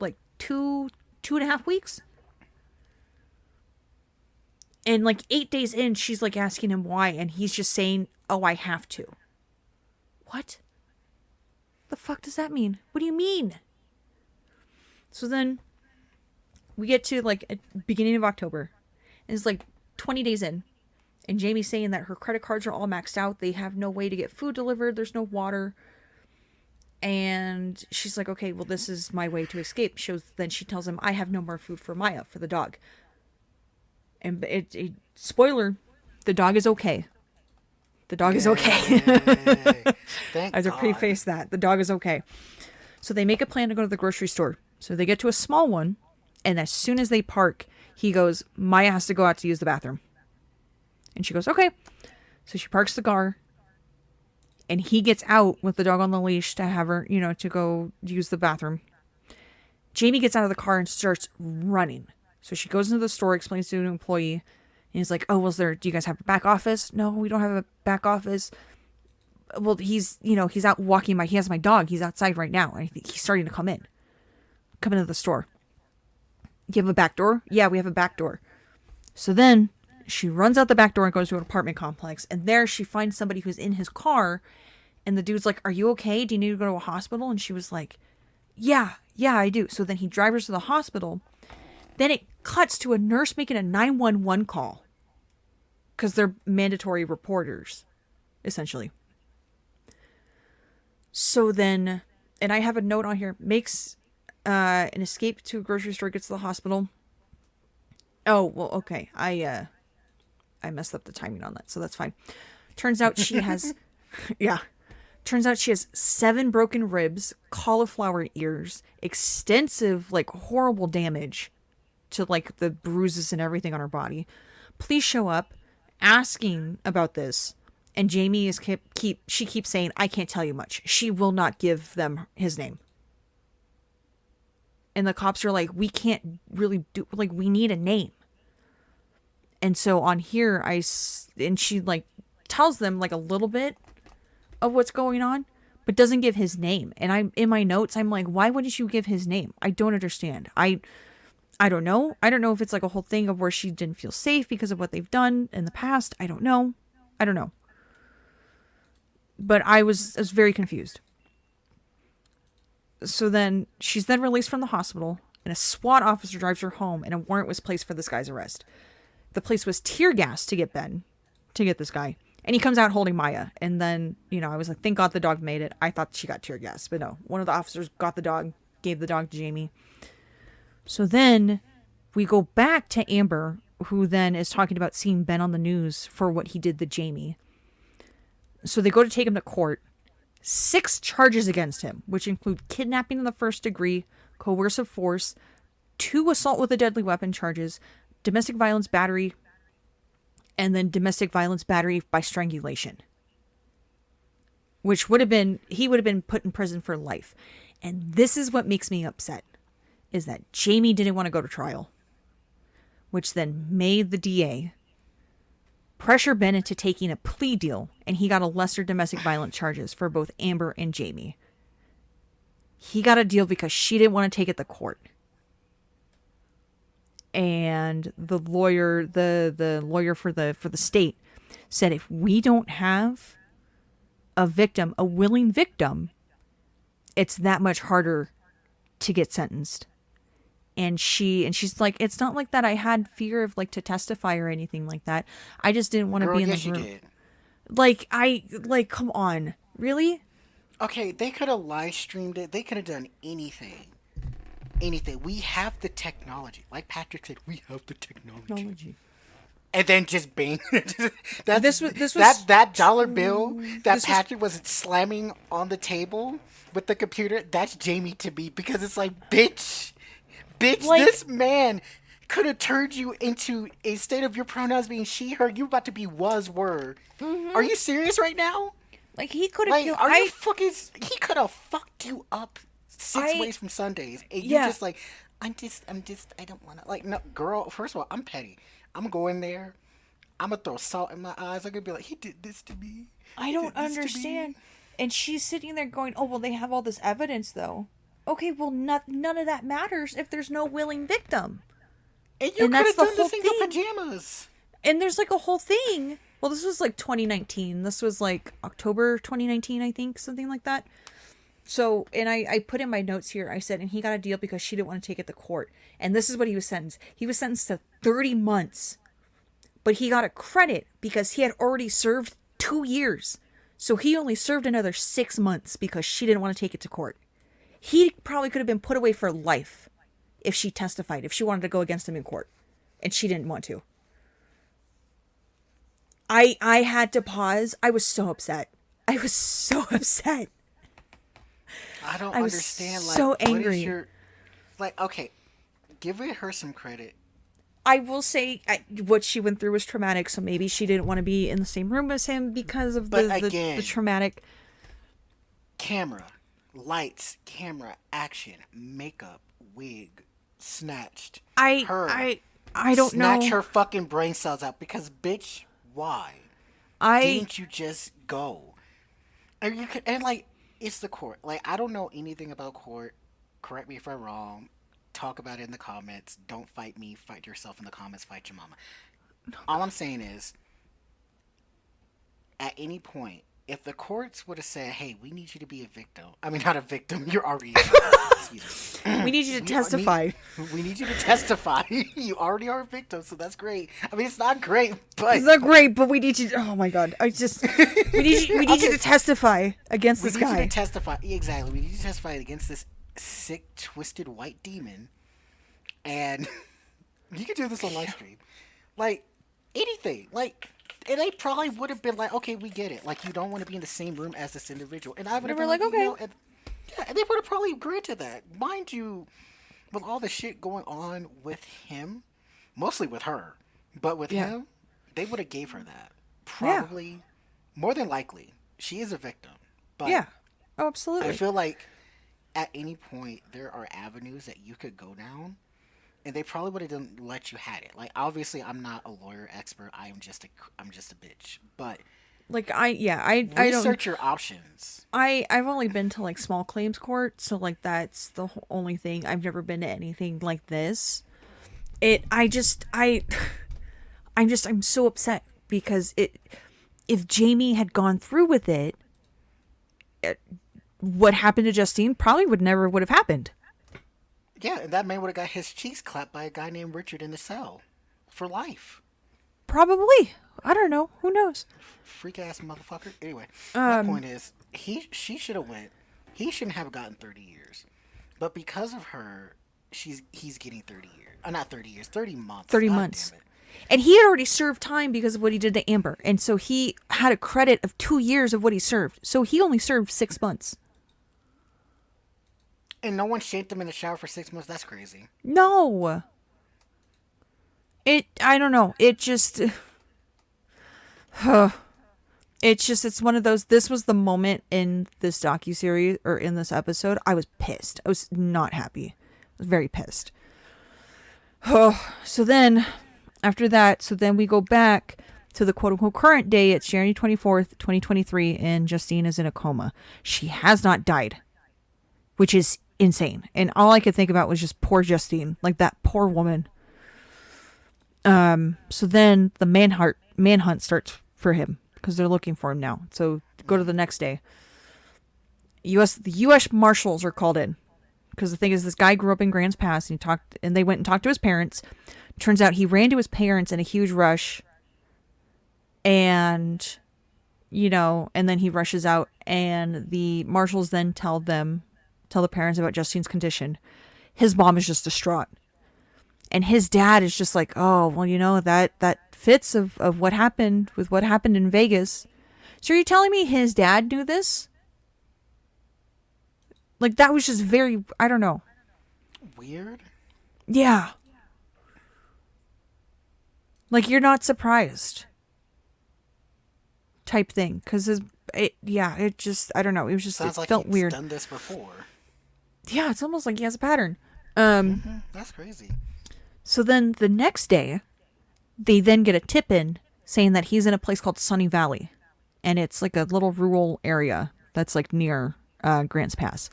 like two and a half weeks. And like 8 days in, she's like asking him why, and he's just saying, "Oh, I have to." What? The fuck does that mean? What do you mean? So then we get to like beginning of October, and it's like 20 days in, and Jamie's saying that her credit cards are all maxed out. They have no way to get food delivered. There's no water. And she's like, okay, well, this is my way to escape. Then she tells him, I have no more food for Maya, for the dog. And spoiler, the dog is okay. The dog is okay. Thank I have to God. preface that. The dog is okay. So they make a plan to go to the grocery store. So they get to a small one, and as soon as they park, he goes, Maya has to go out to use the bathroom. And she goes, okay. So she parks the car, And he gets out with the dog on the leash to have her, to go use the bathroom. Jamie gets out of the car and starts running. So she goes into the store, explains to an employee, and he's like, "Oh, do you guys have a back office?" "No, we don't have a back office." "Well, he's out walking he has my dog. He's outside right now. I think he's starting to come into the store." "You have a back door?" "Yeah, we have a back door." So then she runs out the back door and goes to an apartment complex. And there she finds somebody who's in his car. And the dude's like, "Are you okay? Do you need to go to a hospital?" And she was like, yeah, I do. So then he drives her to the hospital. Then it cuts to a nurse making a 911 call. Because they're mandatory reporters, essentially. So then, and I have a note on here, makes an escape to a grocery store, gets to the hospital. Oh, well, okay. I messed up the timing on that, so that's fine. Turns out she has, yeah. Turns out she has 7 broken ribs, cauliflower ears, extensive, like, horrible damage to, like, the bruises and everything on her body. Police show up asking about this, and Jamie she keeps saying, "I can't tell you much." She will not give them his name. And the cops are like, "We can't really we need a name." And so on here, and she, like, tells them, like, a little bit of what's going on, but doesn't give his name. And I'm in my notes, I'm like, why wouldn't you give his name? I don't understand. I don't know. I don't know if it's like a whole thing of where she didn't feel safe because of what they've done in the past. I don't know. But I was very confused. So then she's then released from the hospital, and a SWAT officer drives her home, and a warrant was placed for this guy's arrest. The place was tear gassed to get this guy. And he comes out holding Maya. And then, I was like, thank God the dog made it. I thought she got tear gassed. But no, one of the officers got the dog, gave the dog to Jamie. So then we go back to Amber, who then is talking about seeing Ben on the news for what he did to Jamie. So they go to take him to court. 6 charges against him, which include kidnapping in the first degree, coercive force, 2 assault with a deadly weapon charges, domestic violence battery, and then domestic violence battery by strangulation. Which he would have been put in prison for life. And this is what makes me upset, is that Jamie didn't want to go to trial. Which then made the DA pressure Ben into taking a plea deal, and he got a lesser domestic violence charges for both Amber and Jamie. He got a deal because she didn't want to take it to court. And the lawyer for the state said, if we don't have a willing victim, it's that much harder to get sentenced. And she's like, it's not like that I had fear of, like, to testify or anything like that. I just didn't want to be in the room. Did. Come on. Really? Okay, they could have live streamed it. They could have done anything. We have the technology. Like Patrick said, we have the technology. And then just bang. That dollar bill that Patrick was slamming on the table with the computer, that's Jamie to me, because it's like, bitch, this man could have turned you into, instead of your pronouns being she, her, you about to be was, were. Mm-hmm. Are you serious right now? Like, he could have he could have fucked you up 6 ways from Sundays. And you just like, I don't want to, like, no, girl, first of all, I'm petty. I'm going to go in there. I'm going to throw salt in my eyes. I'm going to be like, he did this to me. I don't understand. And she's sitting there going, oh, well, they have all this evidence, though. Okay, well, none of that matters if there's no willing victim. And you could have done this in your pajamas. And there's, like, a whole thing. Well, this was, like, 2019. This was, like, October 2019, I think, something like that. So, and I put in my notes here, I said, and he got a deal because she didn't want to take it to court. And this is what he was sentenced. He was sentenced to 30 months. But he got a credit because he had already served 2 years. So he only served another 6 months because she didn't want to take it to court. He probably could have been put away for life if she testified, if she wanted to go against him in court. And she didn't want to. I had to pause. I was so upset. I don't understand. So angry. Okay, give her some credit. I will say what she went through was traumatic, so maybe she didn't want to be in the same room as him because of But the again, traumatic. camera, lights, camera, action, makeup, wig, snatched I her, I I don't snatch know. her fucking brain cells out because bitch, why I didn't you just go? And you could, and like, it's the court. Like, I don't know anything about court. Correct me if I'm wrong. Talk about it in the comments. Don't fight me. Fight yourself in the comments. Fight your mama. All I'm saying is, at any point, if the courts would have said, "Hey, we need you to be a victim," I mean, not a victim. You're already a victim. Excuse me. we need you to we are, need, testify. we need you to testify. You already are a victim, so that's great. I mean, it's not great, but It's not great, but we need you. Oh my god! We need you okay. to testify against We this need you to guy. testify. Exactly. We need you to testify against this sick, twisted white demon, and you can do this on live stream, like anything, like. And they probably would have been like, okay, we get it. Like, you don't want to be in the same room as this individual. And I would They have were been like, like, okay. yeah, and they would have probably agreed to that. Mind you, with all the shit going on with him, mostly with her, but with Yeah. him, they would have gave her that. Yeah. Probably, more than likely, she is a victim. But Yeah. Oh, I absolutely. feel like at any point there are avenues that you could go down, and they probably would have done let you had it. Like, obviously, I'm not a lawyer expert. I'm just a bitch. But Like I don't. research your options. I've only been to like small claims court, so like that's the only thing. I've never been to anything like this. It I just I I'm so upset because it if Jamie had gone through with it, what happened to Justine probably would have happened. Yeah, and that man would have got his cheeks clapped by a guy named Richard in the cell for life. Probably. I don't know. Who knows? Freak ass motherfucker. Anyway, my Um point is, she should have went. He shouldn't have gotten 30 years, but because of her, he's getting 30 years. Not 30 years, 30 months. 30 God months. damn it. And he had already served time because of what he did to Amber. And so he had a credit of 2 years of what he served. So he only served 6 months. And no one shanked him in the shower for 6 months. That's crazy. No. I don't know. It just it's one of those. This was the moment in this docuseries or in this episode I was pissed. I was not happy. I was very pissed. Oh, so then after that, we go back to the quote unquote current day. It's January 24th, 2023, and Justine is in a coma. She has not died, which is insane. And all I could think about was just poor Justine, like that poor woman. So then the manhunt starts for him because they're looking for him now. So go to the next day. The U.S. Marshals are called in because the thing is, this guy grew up in Grants Pass, and they went and talked to his parents. Turns out he ran to his parents in a huge rush, and and then he rushes out, and the marshals then tell the parents about Justine's condition. His mom is just distraught. And his dad is just like, oh, well, that fits of what happened in Vegas. So are you telling me his dad knew this? Like, that was just very, I don't know. Weird. Yeah. Like, you're not surprised. Type thing. Because it just, I don't know. It was just, Sounds it like felt he's weird. done this before. Yeah, it's almost like he has a pattern. That's crazy. So then the next day, they then get a tip in saying that he's in a place called Sunny Valley. And it's like a little rural area that's like near Grants Pass.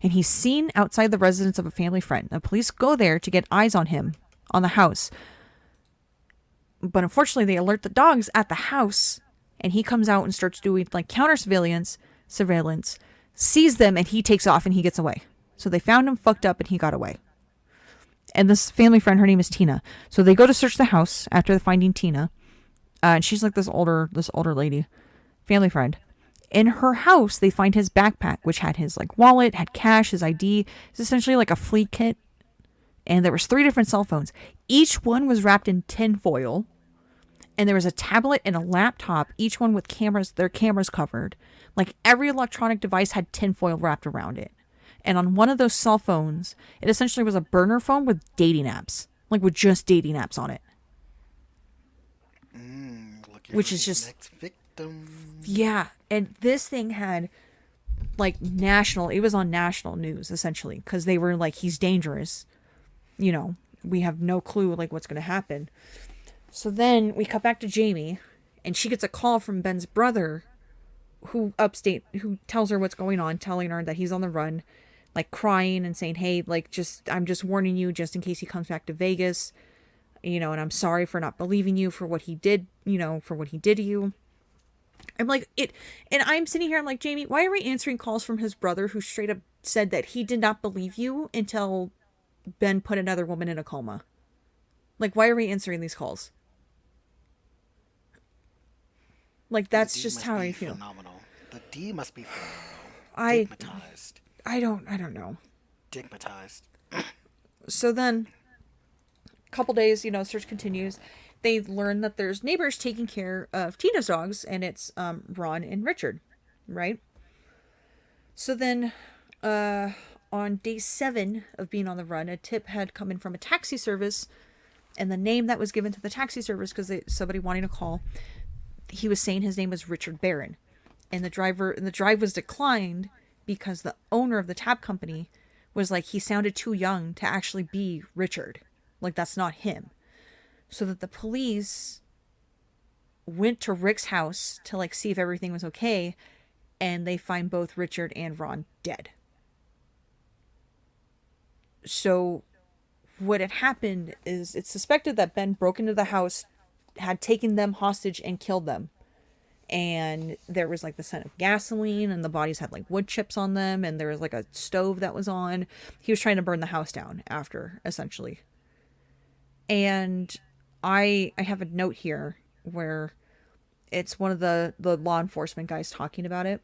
And he's seen outside the residence of a family friend. The police go there to get eyes on him, on the house. But unfortunately, they alert the dogs at the house. And he comes out and starts doing like counter surveillance, sees them, and he takes off and he gets away. So they found him fucked up and he got away. And this family friend, her name is Tina. So they go to search the house after finding Tina. And she's like this older lady, family friend. In her house, they find his backpack, which had his like wallet, had cash, his ID. It's essentially like a flea kit. And there was 3 different cell phones. Each one was wrapped in tin foil. And there was a tablet and a laptop, each one with their cameras covered. Like every electronic device had tin foil wrapped around it. And on one of those cell phones, it essentially was a burner phone with dating apps. like with just dating apps on it, Looking for which is his just, next victim. yeah. And this thing had like national, it was on national news essentially because they were like, he's dangerous. You know, we have no clue like what's going to happen. So then we cut back to Jamie, and she gets a call from Ben's brother, who tells her what's going on, telling her that he's on the run, like crying and saying, "Hey, like I'm just warning you, just in case he comes back to Vegas, you know, and I'm sorry for not believing you for what he did, you know, for what he did to you." I'm like it, and I'm sitting here. I'm like, Jamie, why are we answering calls from his brother, who straight up said that he did not believe you until Ben put another woman in a coma? Like, why are we answering these calls? Like, The that's D just must how I be feel. phenomenal. The D must be phenomenal. I Digmatized. I don't know. Digmatized. So then, a couple days, you know, search continues. They learn that there's neighbors taking care of Tina's dogs, and it's Ron and Richard, right? So then, on day 7 of being on the run, a tip had come in from a taxi service, and the name that was given to the taxi service, because somebody wanting to call, he was saying his name was Richard Barron, and the drive was declined because the owner of the tap company was like, he sounded too young to actually be Richard, like that's not him. So that the police went to Rick's house to like see if everything was okay, and they find both Richard and Ron dead. So what had happened is it's suspected that Ben broke into the house, had taken them hostage and killed them. And there was like the scent of gasoline, and the bodies had like wood chips on them, and there was like a stove that was on. He was trying to burn the house down after, essentially. And I have a note here where it's one of the law enforcement guys talking about it,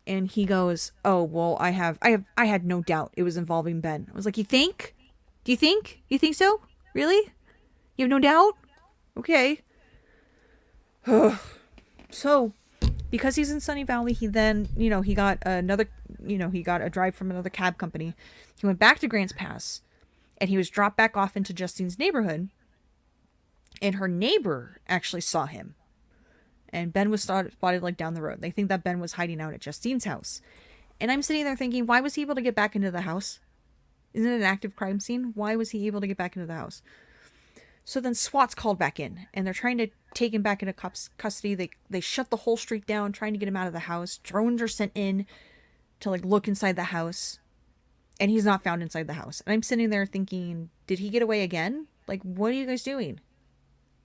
and he goes, "Oh well, I had no doubt it was involving Ben." I was like, "You think? Do you think? You think so? Really? You have no doubt? Okay." So, because he's in Sunny Valley, he then, you know, he got another, you know, he got a drive from another cab company. He went back to Grants Pass, and he was dropped back off into Justine's neighborhood, and her neighbor actually saw him. And Ben was spotted like down the road. They think that Ben was hiding out at Justine's house. And I'm sitting there thinking, why was he able to get back into the house? Isn't it an active crime scene? Why was he able to get back into the house? So then SWAT's called back in, and they're trying to take him back into cops' custody. They shut the whole street down, trying to get him out of the house. Drones are sent in to like look inside the house, and he's not found inside the house. And I'm sitting there thinking, did he get away again? Like, what are you guys doing?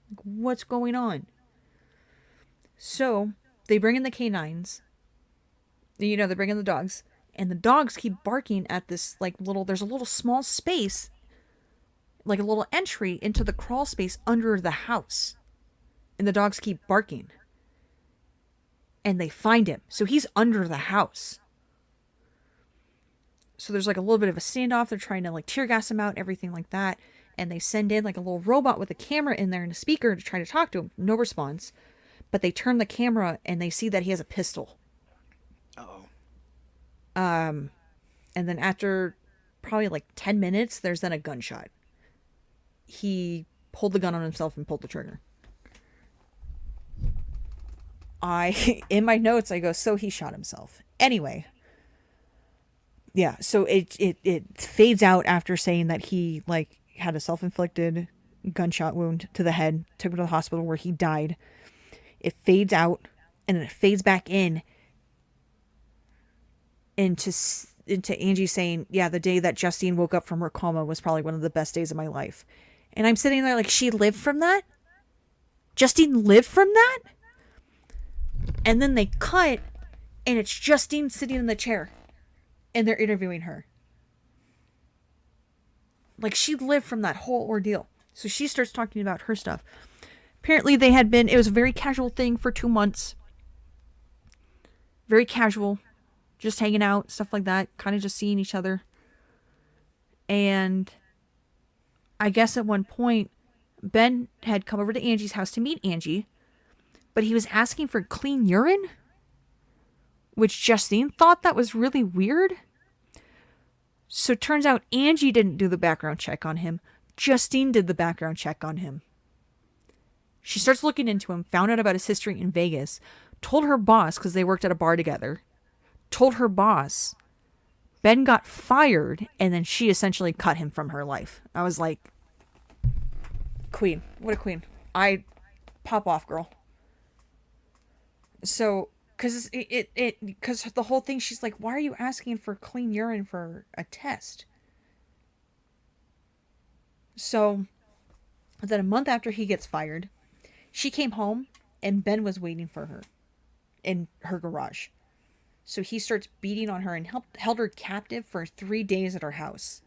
Like, what's going on? So they bring in the canines. You know, they bring in the dogs, and the dogs keep barking at this like little. There's a little small space, like a little entry into the crawl space under the house. And the dogs keep barking. And they find him. So he's under the house. So there's like a little bit of a standoff. They're trying to like tear gas him out, everything like that. And they send in like a little robot with a camera in there and a speaker to try to talk to him. No response. But they turn the camera and they see that he has a pistol. Uh-oh. And then after probably like 10 minutes, there's then a gunshot. He pulled the gun on himself and pulled the trigger. In my notes, I go, so he shot himself. Anyway. Yeah, so it fades out after saying that he like had a self-inflicted gunshot wound to the head, took him to the hospital where he died. It fades out, and then it fades back in into Angie saying, yeah, the day that Justine woke up from her coma was probably one of the best days of my life. And I'm sitting there like, she lived from that? Justine lived from that? And then they cut, and it's Justine sitting in the chair, and they're interviewing her. Like, she lived from that whole ordeal. So she starts talking about her stuff. Apparently it was a very casual thing for 2 months. Very casual. Just hanging out, stuff like that. Kind of just seeing each other. And I guess at one point, Ben had come over to Angie's house to meet Angie. But he was asking for clean urine, which Justine thought that was really weird. So it turns out Angie didn't do the background check on him. Justine did the background check on him. She starts looking into him, found out about his history in Vegas, told her boss, because they worked at a bar together, told her boss. Ben got fired, and then she essentially cut him from her life. I was like, queen. What a queen. I pop off, girl. So, because because the whole thing, she's like, why are you asking for clean urine for a test? So, then a month after he gets fired, she came home, and Ben was waiting for her in her garage. So he starts beating on her and held her captive for 3 days at her house.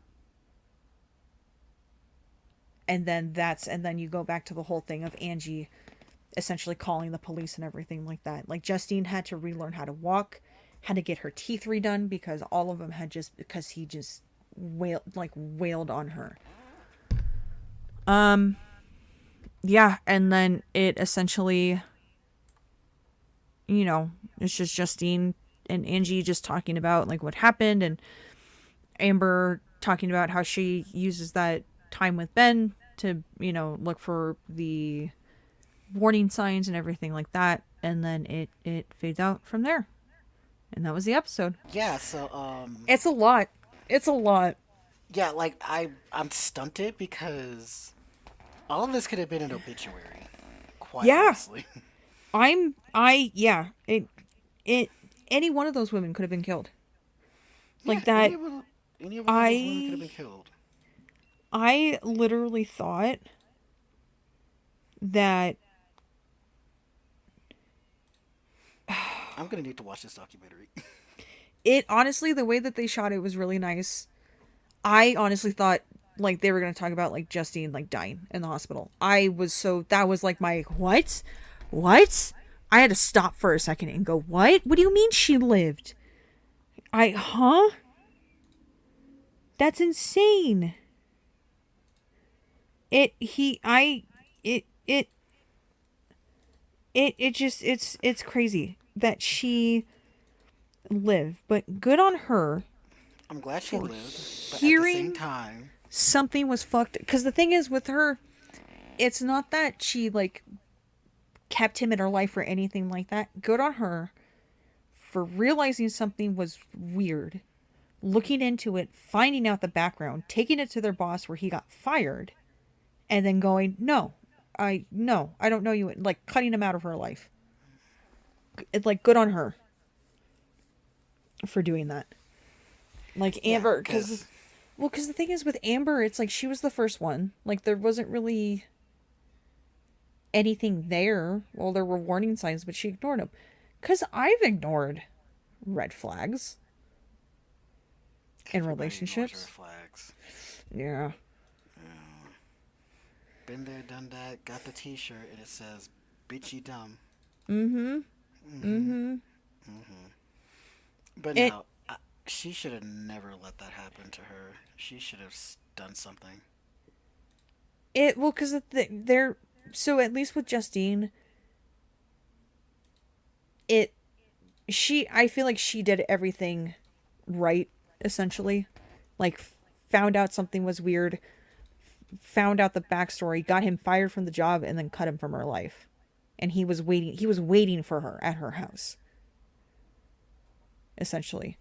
And then you go back to the whole thing of Angie essentially calling the police and everything like that. Like Justine had to relearn how to walk, had to get her teeth redone because all of them had because he just wailed on her. Yeah, and then it essentially, it's just Justine and Angie just talking about like what happened, and Amber talking about how she uses that time with Ben to, look for the warning signs and everything like that, and then it fades out from there. And that was the episode. Yeah, so It's a lot. It's a lot. yeah, like I'm stunted because all of this could have been an obituary, quite Yeah. honestly. Yeah. It any one of those women could have been killed. Yeah, Like that. any of those women could have been I killed. I literally thought that I'm gonna need to watch this documentary. it honestly, the way that they shot it was really nice. I honestly thought like they were going to talk about like Justine like dying in the hospital. That was like my what? I had to stop for a second and go, what do you mean she lived? Huh? That's insane. it he I it it just it's crazy that she lived, but good on her I'm glad she for lived, but at the same hearing time, something was fucked. Because the thing is with her, it's not that she like kept him in her life or anything like that. Good on her for realizing something was weird, looking into it, finding out the background, taking it to their boss where he got fired, and then going, no, I don't know you, like cutting him out of her life. It's like good on her for doing that. Like yeah, Amber, because because the thing is with Amber, it's like she was the first one. Like there wasn't really anything there. Well, there were warning signs, but she ignored them. Because I've ignored red flags in everybody ignores red relationships. flags. Yeah. Yeah. Been there, done that. Got the T-shirt and it says "bitchy dumb." Mm-hmm. Mm-hmm. Mm-hmm. Mm-hmm. But It no, she should have never let that happen to her. She should have done something. well, because they're so at least with Justine, it I feel like she did everything right essentially. Like found out something was weird, found out the backstory, got him fired from the job, and then cut him from her life. And he was waiting. He was waiting for her at her house. Essentially,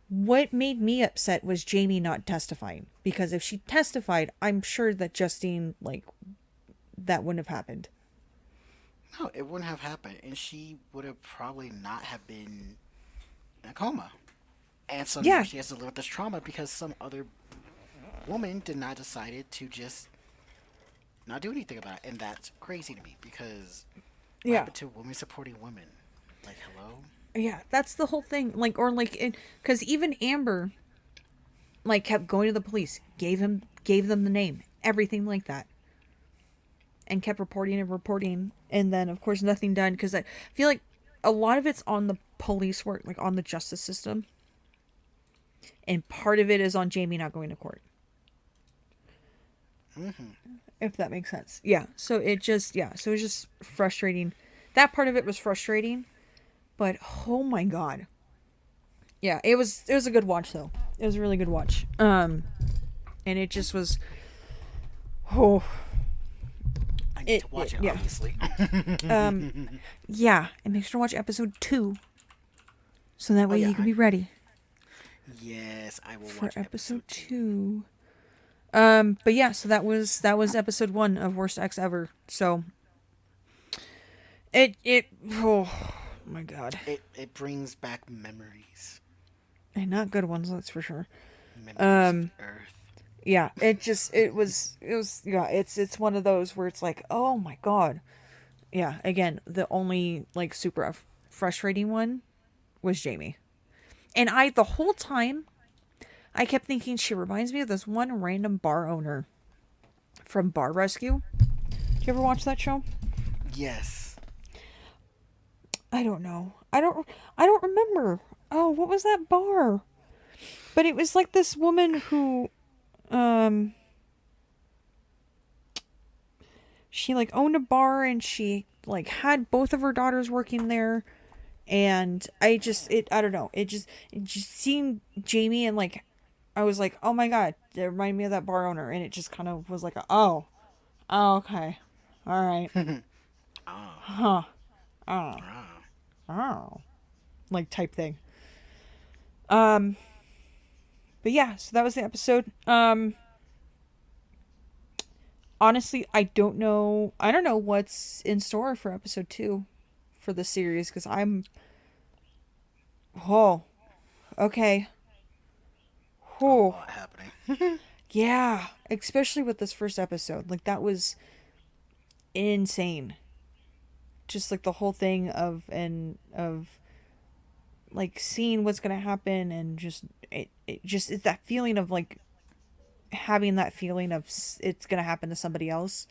what made me upset was Jamie not testifying, because if she testified, I'm sure that Justine like that wouldn't have happened. No, it wouldn't have happened, and she would have probably not have been in a coma. And so now Yeah, she has to live with this trauma because some other woman did not decided to just not do anything about it, and that's crazy to me because what yeah, happened to women supporting women? Like, hello? yeah. That's the whole thing. Like, or like, because even Amber like kept going to the police, gave them the name, everything like that, and kept reporting and reporting, and then of course nothing done. Because I feel like a lot of it's on the police work, like on the justice system, and part of it is on Jamie not going to court. Mm-hmm. If that makes sense. Yeah. So it just so it's just frustrating. That part of it was frustrating, but oh my god. Yeah, it was a good watch though. It was a really good watch. And it just was Oh, I need to watch it, yeah. obviously. Um, yeah, and make sure to watch episode 2 so that Oh way yeah, you can be ready yes, I will for watch episode episode 2. 2. But yeah, so that was episode 1 of Worst Ex Ever. So it oh my god. It brings back memories, And not good ones, that's for sure. memories of Um Earth. yeah, it was yeah, it's one of those where it's like, "Oh my god." Yeah, again, the only like super frustrating one was Jamie. And I the whole time I kept thinking she reminds me of this one random bar owner from Bar Rescue. Did you ever watch that show? Yes. I don't know. I don't remember. Oh, what was that bar? But it was like this woman who um she like owned a bar and she like had both of her daughters working there, and I don't know. It just seemed Jamie, and like I was like, "Oh my god, it reminded me of that bar owner." And it just kind of was like, "Oh, okay. All right. Oh. Huh. Oh. Oh. Oh." Like type thing. Um but yeah, so that was the episode. Honestly, I don't know what's in store for episode 2 for the series, cuz I'm oh, okay. A Oh, lot happening. yeah, especially with this first episode. Like that was insane. Just like the whole thing of like seeing what's going to happen, and just it's that feeling of like having that feeling of it's going to happen to somebody else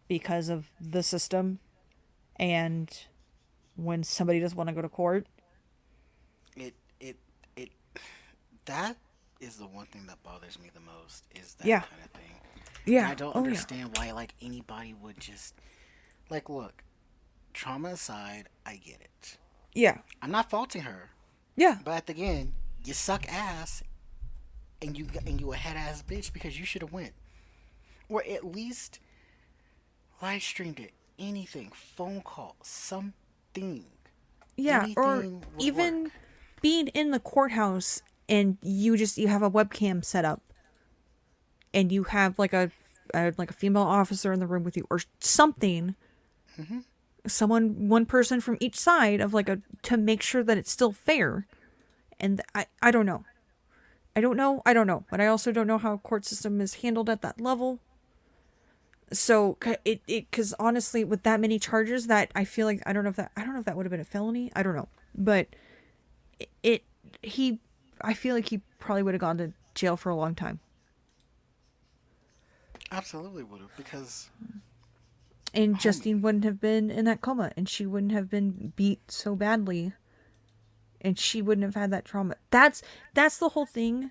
because of the system, and when somebody doesn't want to go to court. it it it that is the one thing that bothers me the most is that Yeah. kind of thing. And Yeah. I don't Oh yeah. understand why like anybody would just like look, trauma aside, I get it. Yeah. I'm not faulting her. Yeah. But again, you suck ass and you a head ass bitch because you should have went. Or at least live streamed it. Anything. Phone call. Something. Yeah, or Anything would even work. being in the courthouse, and you have a webcam set up, and you have like a female officer in the room with you or something, Hmm. one person from each side of like a to make sure that it's still fair. And I don't know. I don't know, but I also don't know how a court system is handled at that level. So it cuz honestly, with that many charges, that I feel like I don't know if that would have been a felony. I don't know. But it he I feel like he probably would have gone to jail for a long time. Absolutely would have because And homie. Justine wouldn't have been in that coma, and she wouldn't have been beat so badly, and she wouldn't have had that trauma. That's the whole thing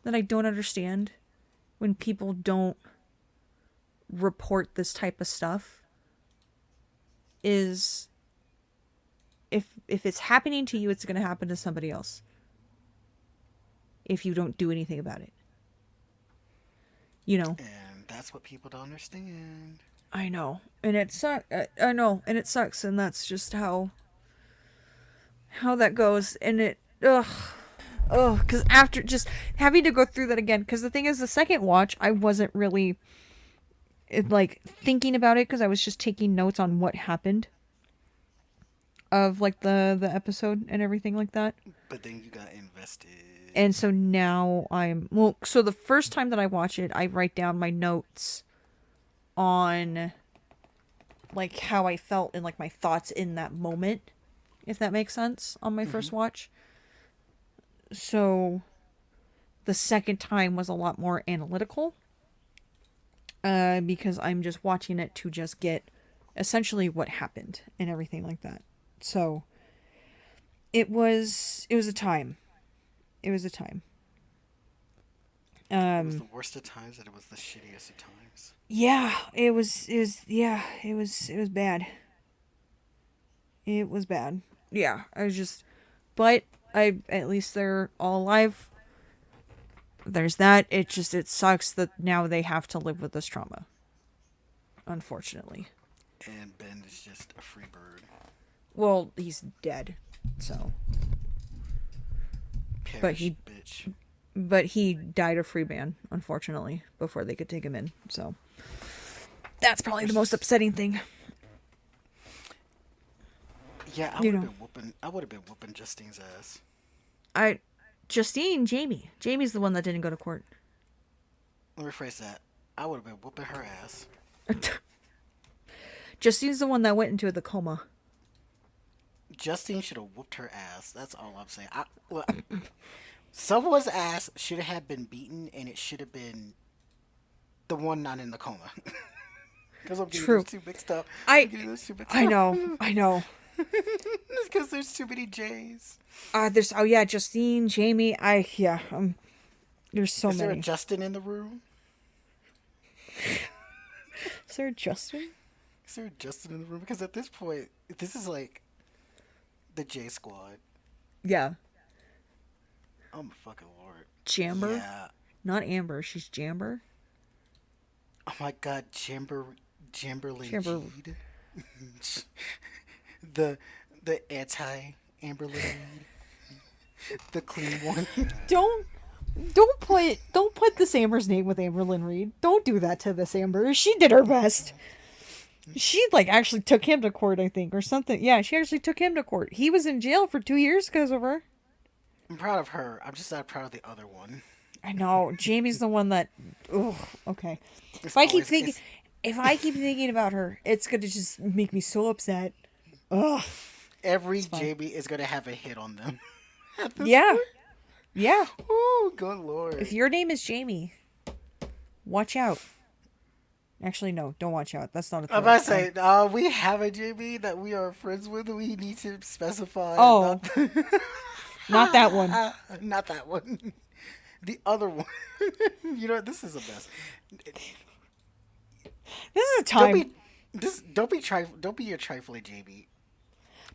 that I don't understand when people don't report this type of stuff, is if it's happening to you, it's going to happen to somebody else if you don't do anything about it. You know. And that's what people don't understand. I know. And it sucks. I know, and it sucks, and that's just how that goes. And it because after just having to go through that again, because the thing is, the second watch, I wasn't really like thinking about it because I was just taking notes on what happened of like the episode and everything like that. But then you got invested. And so now so the first time that I watch it, I write down my notes on like how I felt and like my thoughts in that moment, if that makes sense, on my Hmm. first watch. So the second time was a lot more analytical, because I'm just watching it to just get essentially what happened and everything like that. So it was a time. It was a time. It was Um the worst of times and it was the shittiest of times. yeah, it was bad. It was bad. Yeah, I was just but I at least they're all alive. there's that. It sucks that now they have to live with this trauma. Unfortunately. And Ben is just a free bird. Well, he's dead. So, but Perish, he bitch. but he died a free man, unfortunately, before they could take him in. So, that's probably the most upsetting thing. Yeah, I You would have know. been whooping. I would have been whooping Justine's ass. I Justine, Jamie. Jamie's the one that didn't go to court. Let me rephrase that. I would have been whooping her ass. Justine's the one that went into the coma. Justine should have whooped her ass. That's all I'm saying. Someone's ass should have been beaten, and it should have been the one not in the coma. Because I'm getting True. those two mixed up. I I'm getting those two mixed I up. know. I know. It's because there's too many J's. There's Justine, Jamie. There's so Is there a many. Justin in the room? Is there a Justin? Is there a Justin in the room? Because at this point, this is like the J Squad. Yeah. Oh my fucking lord. Jamber? Yeah. Not Amber, she's Jamber. Oh my god, Jamberlin Jamber. Jeed. the anti Amberlin Reed. The clean one. Don't put this Amber's name with Amberlyn Reed. Don't do that to this Amber. She did her best. She actually took him to court, I think, or something. Yeah, she actually took him to court. He was in jail for 2 years because of her. I'm proud of her. I'm just not proud of the other one. I know. Jamie's the one that. Oh, okay. It's If I keep always- thinking about her, it's gonna just make me so upset. Ugh. Every Jamie is gonna have a hit on them. Yeah. Yeah. Oh, good lord. If your name is Jamie, watch out. Actually, no, don't watch out. That's not a threat. I'm about to say, we have a Jamie that we are friends with. We need to specify. Oh. Not that one. Not that one. The other one. You know, this is a mess. This is a time. Don't be a trifling Jamie.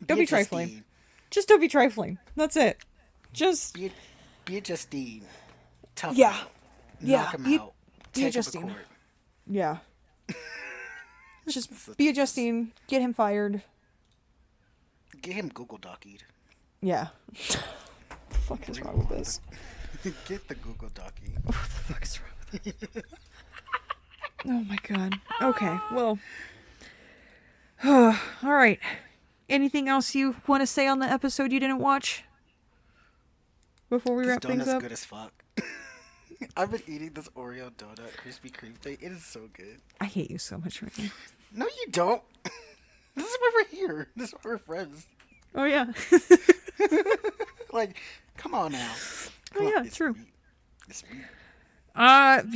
Don't be a trifling. Justine. Just don't be trifling. That's it. Just Be a Justine. Tough. Yeah. Out. Yeah, Knock him be- out. be a Take him to Justine. court. yeah. Just be a Justine. Get him fired. Get him Google Docu'd. Yeah. What the fuck is wrong with this? Get the Google Docu. What the fuck is wrong with it? Oh my god. Okay, well. All right. Anything else you want to say on the episode you didn't watch? Before we This wrap things donut's up? good as fuck. I've been eating this Oreo donut Krispy Kreme thing. It is so good. I hate you so much right now. No, you don't. This is why we're here. This is why we're friends. Oh yeah. Like, come on now. Come Oh on, yeah, it's true. me. It's me.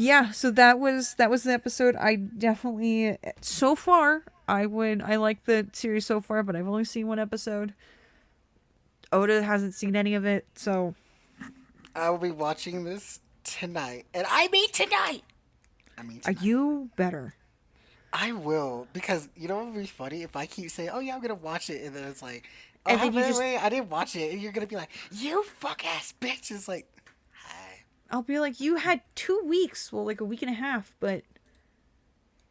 Yeah, so that was the episode. I definitely so far I like the series so far, but I've only seen one episode. Oda hasn't seen any of it, so I will be watching this tonight. And I mean tonight. Tonight. you better. I will. Because, you know what would be funny? If I keep saying, oh yeah, I'm going to watch it. And then it's like, oh, And then you just- wait, I didn't watch it. And you're going to be like, you fuck ass bitch. It's like, hi. I'll be like, you had 2 weeks, well, like a week and a half, but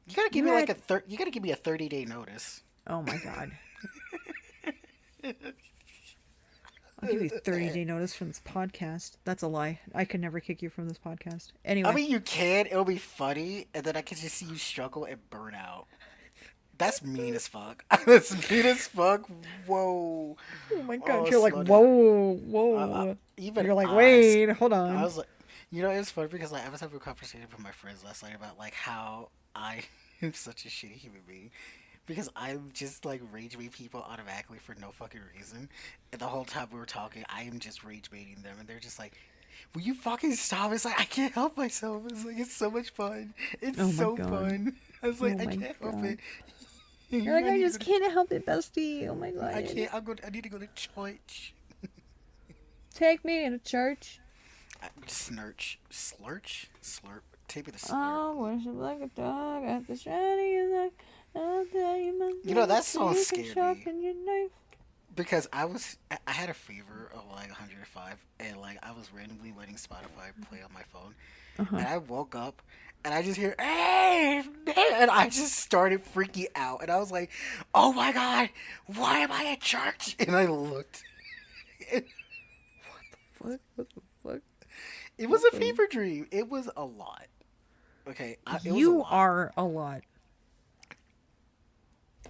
You gotta give You me had- you gotta give me a 30-day notice. oh my god. I'll give you 30-day notice from this podcast. That's a lie. I could never kick you from this podcast. Anyway. I mean, you can. It'll be funny, and then I can just see you struggle and burn out. That's mean as fuck. That's mean as fuck. Whoa. oh my god, Oh, you're like, slow whoa, whoa. Even You're like, I- wait, hold on. I was like, you know, it was funny because like I was having a conversation with my friends last night about like how I am such a shitty human being. Because I'm just like rage bait people automatically for no fucking reason. And the whole time we were talking, I am just rage baiting them. And they're just like, will you fucking stop? It's like, I can't help myself. It's like, it's so much fun. It's Oh my so God. fun. I was like, Oh I my can't help God. it. You're like, I need just to can't help it, bestie. Oh my god. I can't. I need to go to church. Take me to church. Snurch. Slurch? Slurp. Take me to slurp. Oh, worship like a dog at the shiny like. I'll tell you, my You know, that name, song so you can scared me. sharpen your knife. because I had a fever of like 105, and like I was randomly letting Spotify play on my phone, Uh-huh. and I woke up and I just hear hey, and I just started freaking out, and I was like, oh my god, why am I at church? And I looked. It, What? What the fuck? it was What a the? fever dream. It was a lot. Okay, it was a You lot. are a lot.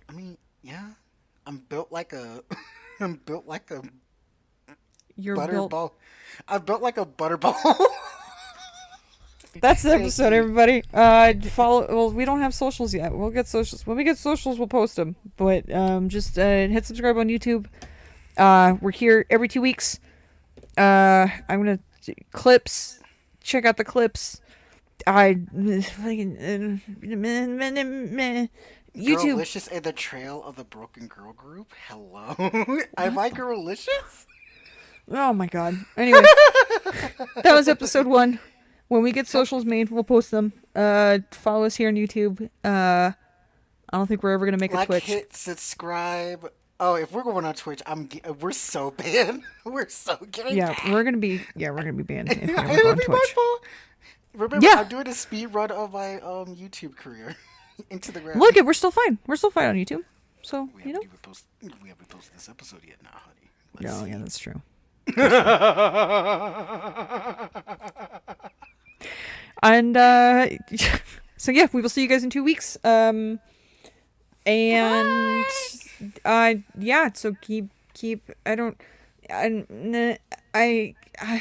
I mean, yeah, I'm built like a, I'm built like a You're built. butterball. I'm built like a butterball. That's the Thank episode, you. everybody. Follow. Well, we don't have socials yet. We'll get socials when we get socials. We'll post them. But just hit subscribe on YouTube. We're here every 2 weeks. I'm gonna clips. Check out the clips. I YouTube. Girlicious and the Trail of the Broken Girl Group. Hello. Am I girlicious? Oh my god. Anyway, that was episode 1. When we get socials made, we'll post them. Follow us here on YouTube. I don't think we're ever gonna make a Like, Twitch. hit subscribe. Oh, if we're going on Twitch, we're so banned. We're so getting Yeah, banned. we're gonna be banned if we ever go It'll on be my Twitch. fault. Remember, Yeah. I'm doing a speed run of my YouTube career into the Look, ground. it we're still fine. We're still fine on YouTube. So We you haven't know. even posted. We haven't posted this episode yet, now, honey. Let's Oh yeah, see. that's true. That's true. And so yeah, we will see you guys in 2 weeks. And Bye. yeah. So keep. I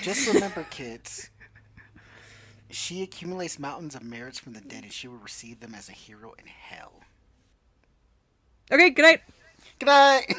Just remember, kids. She accumulates mountains of merits from the dead, and she will receive them as a hero in hell. Okay. Good night. Good night.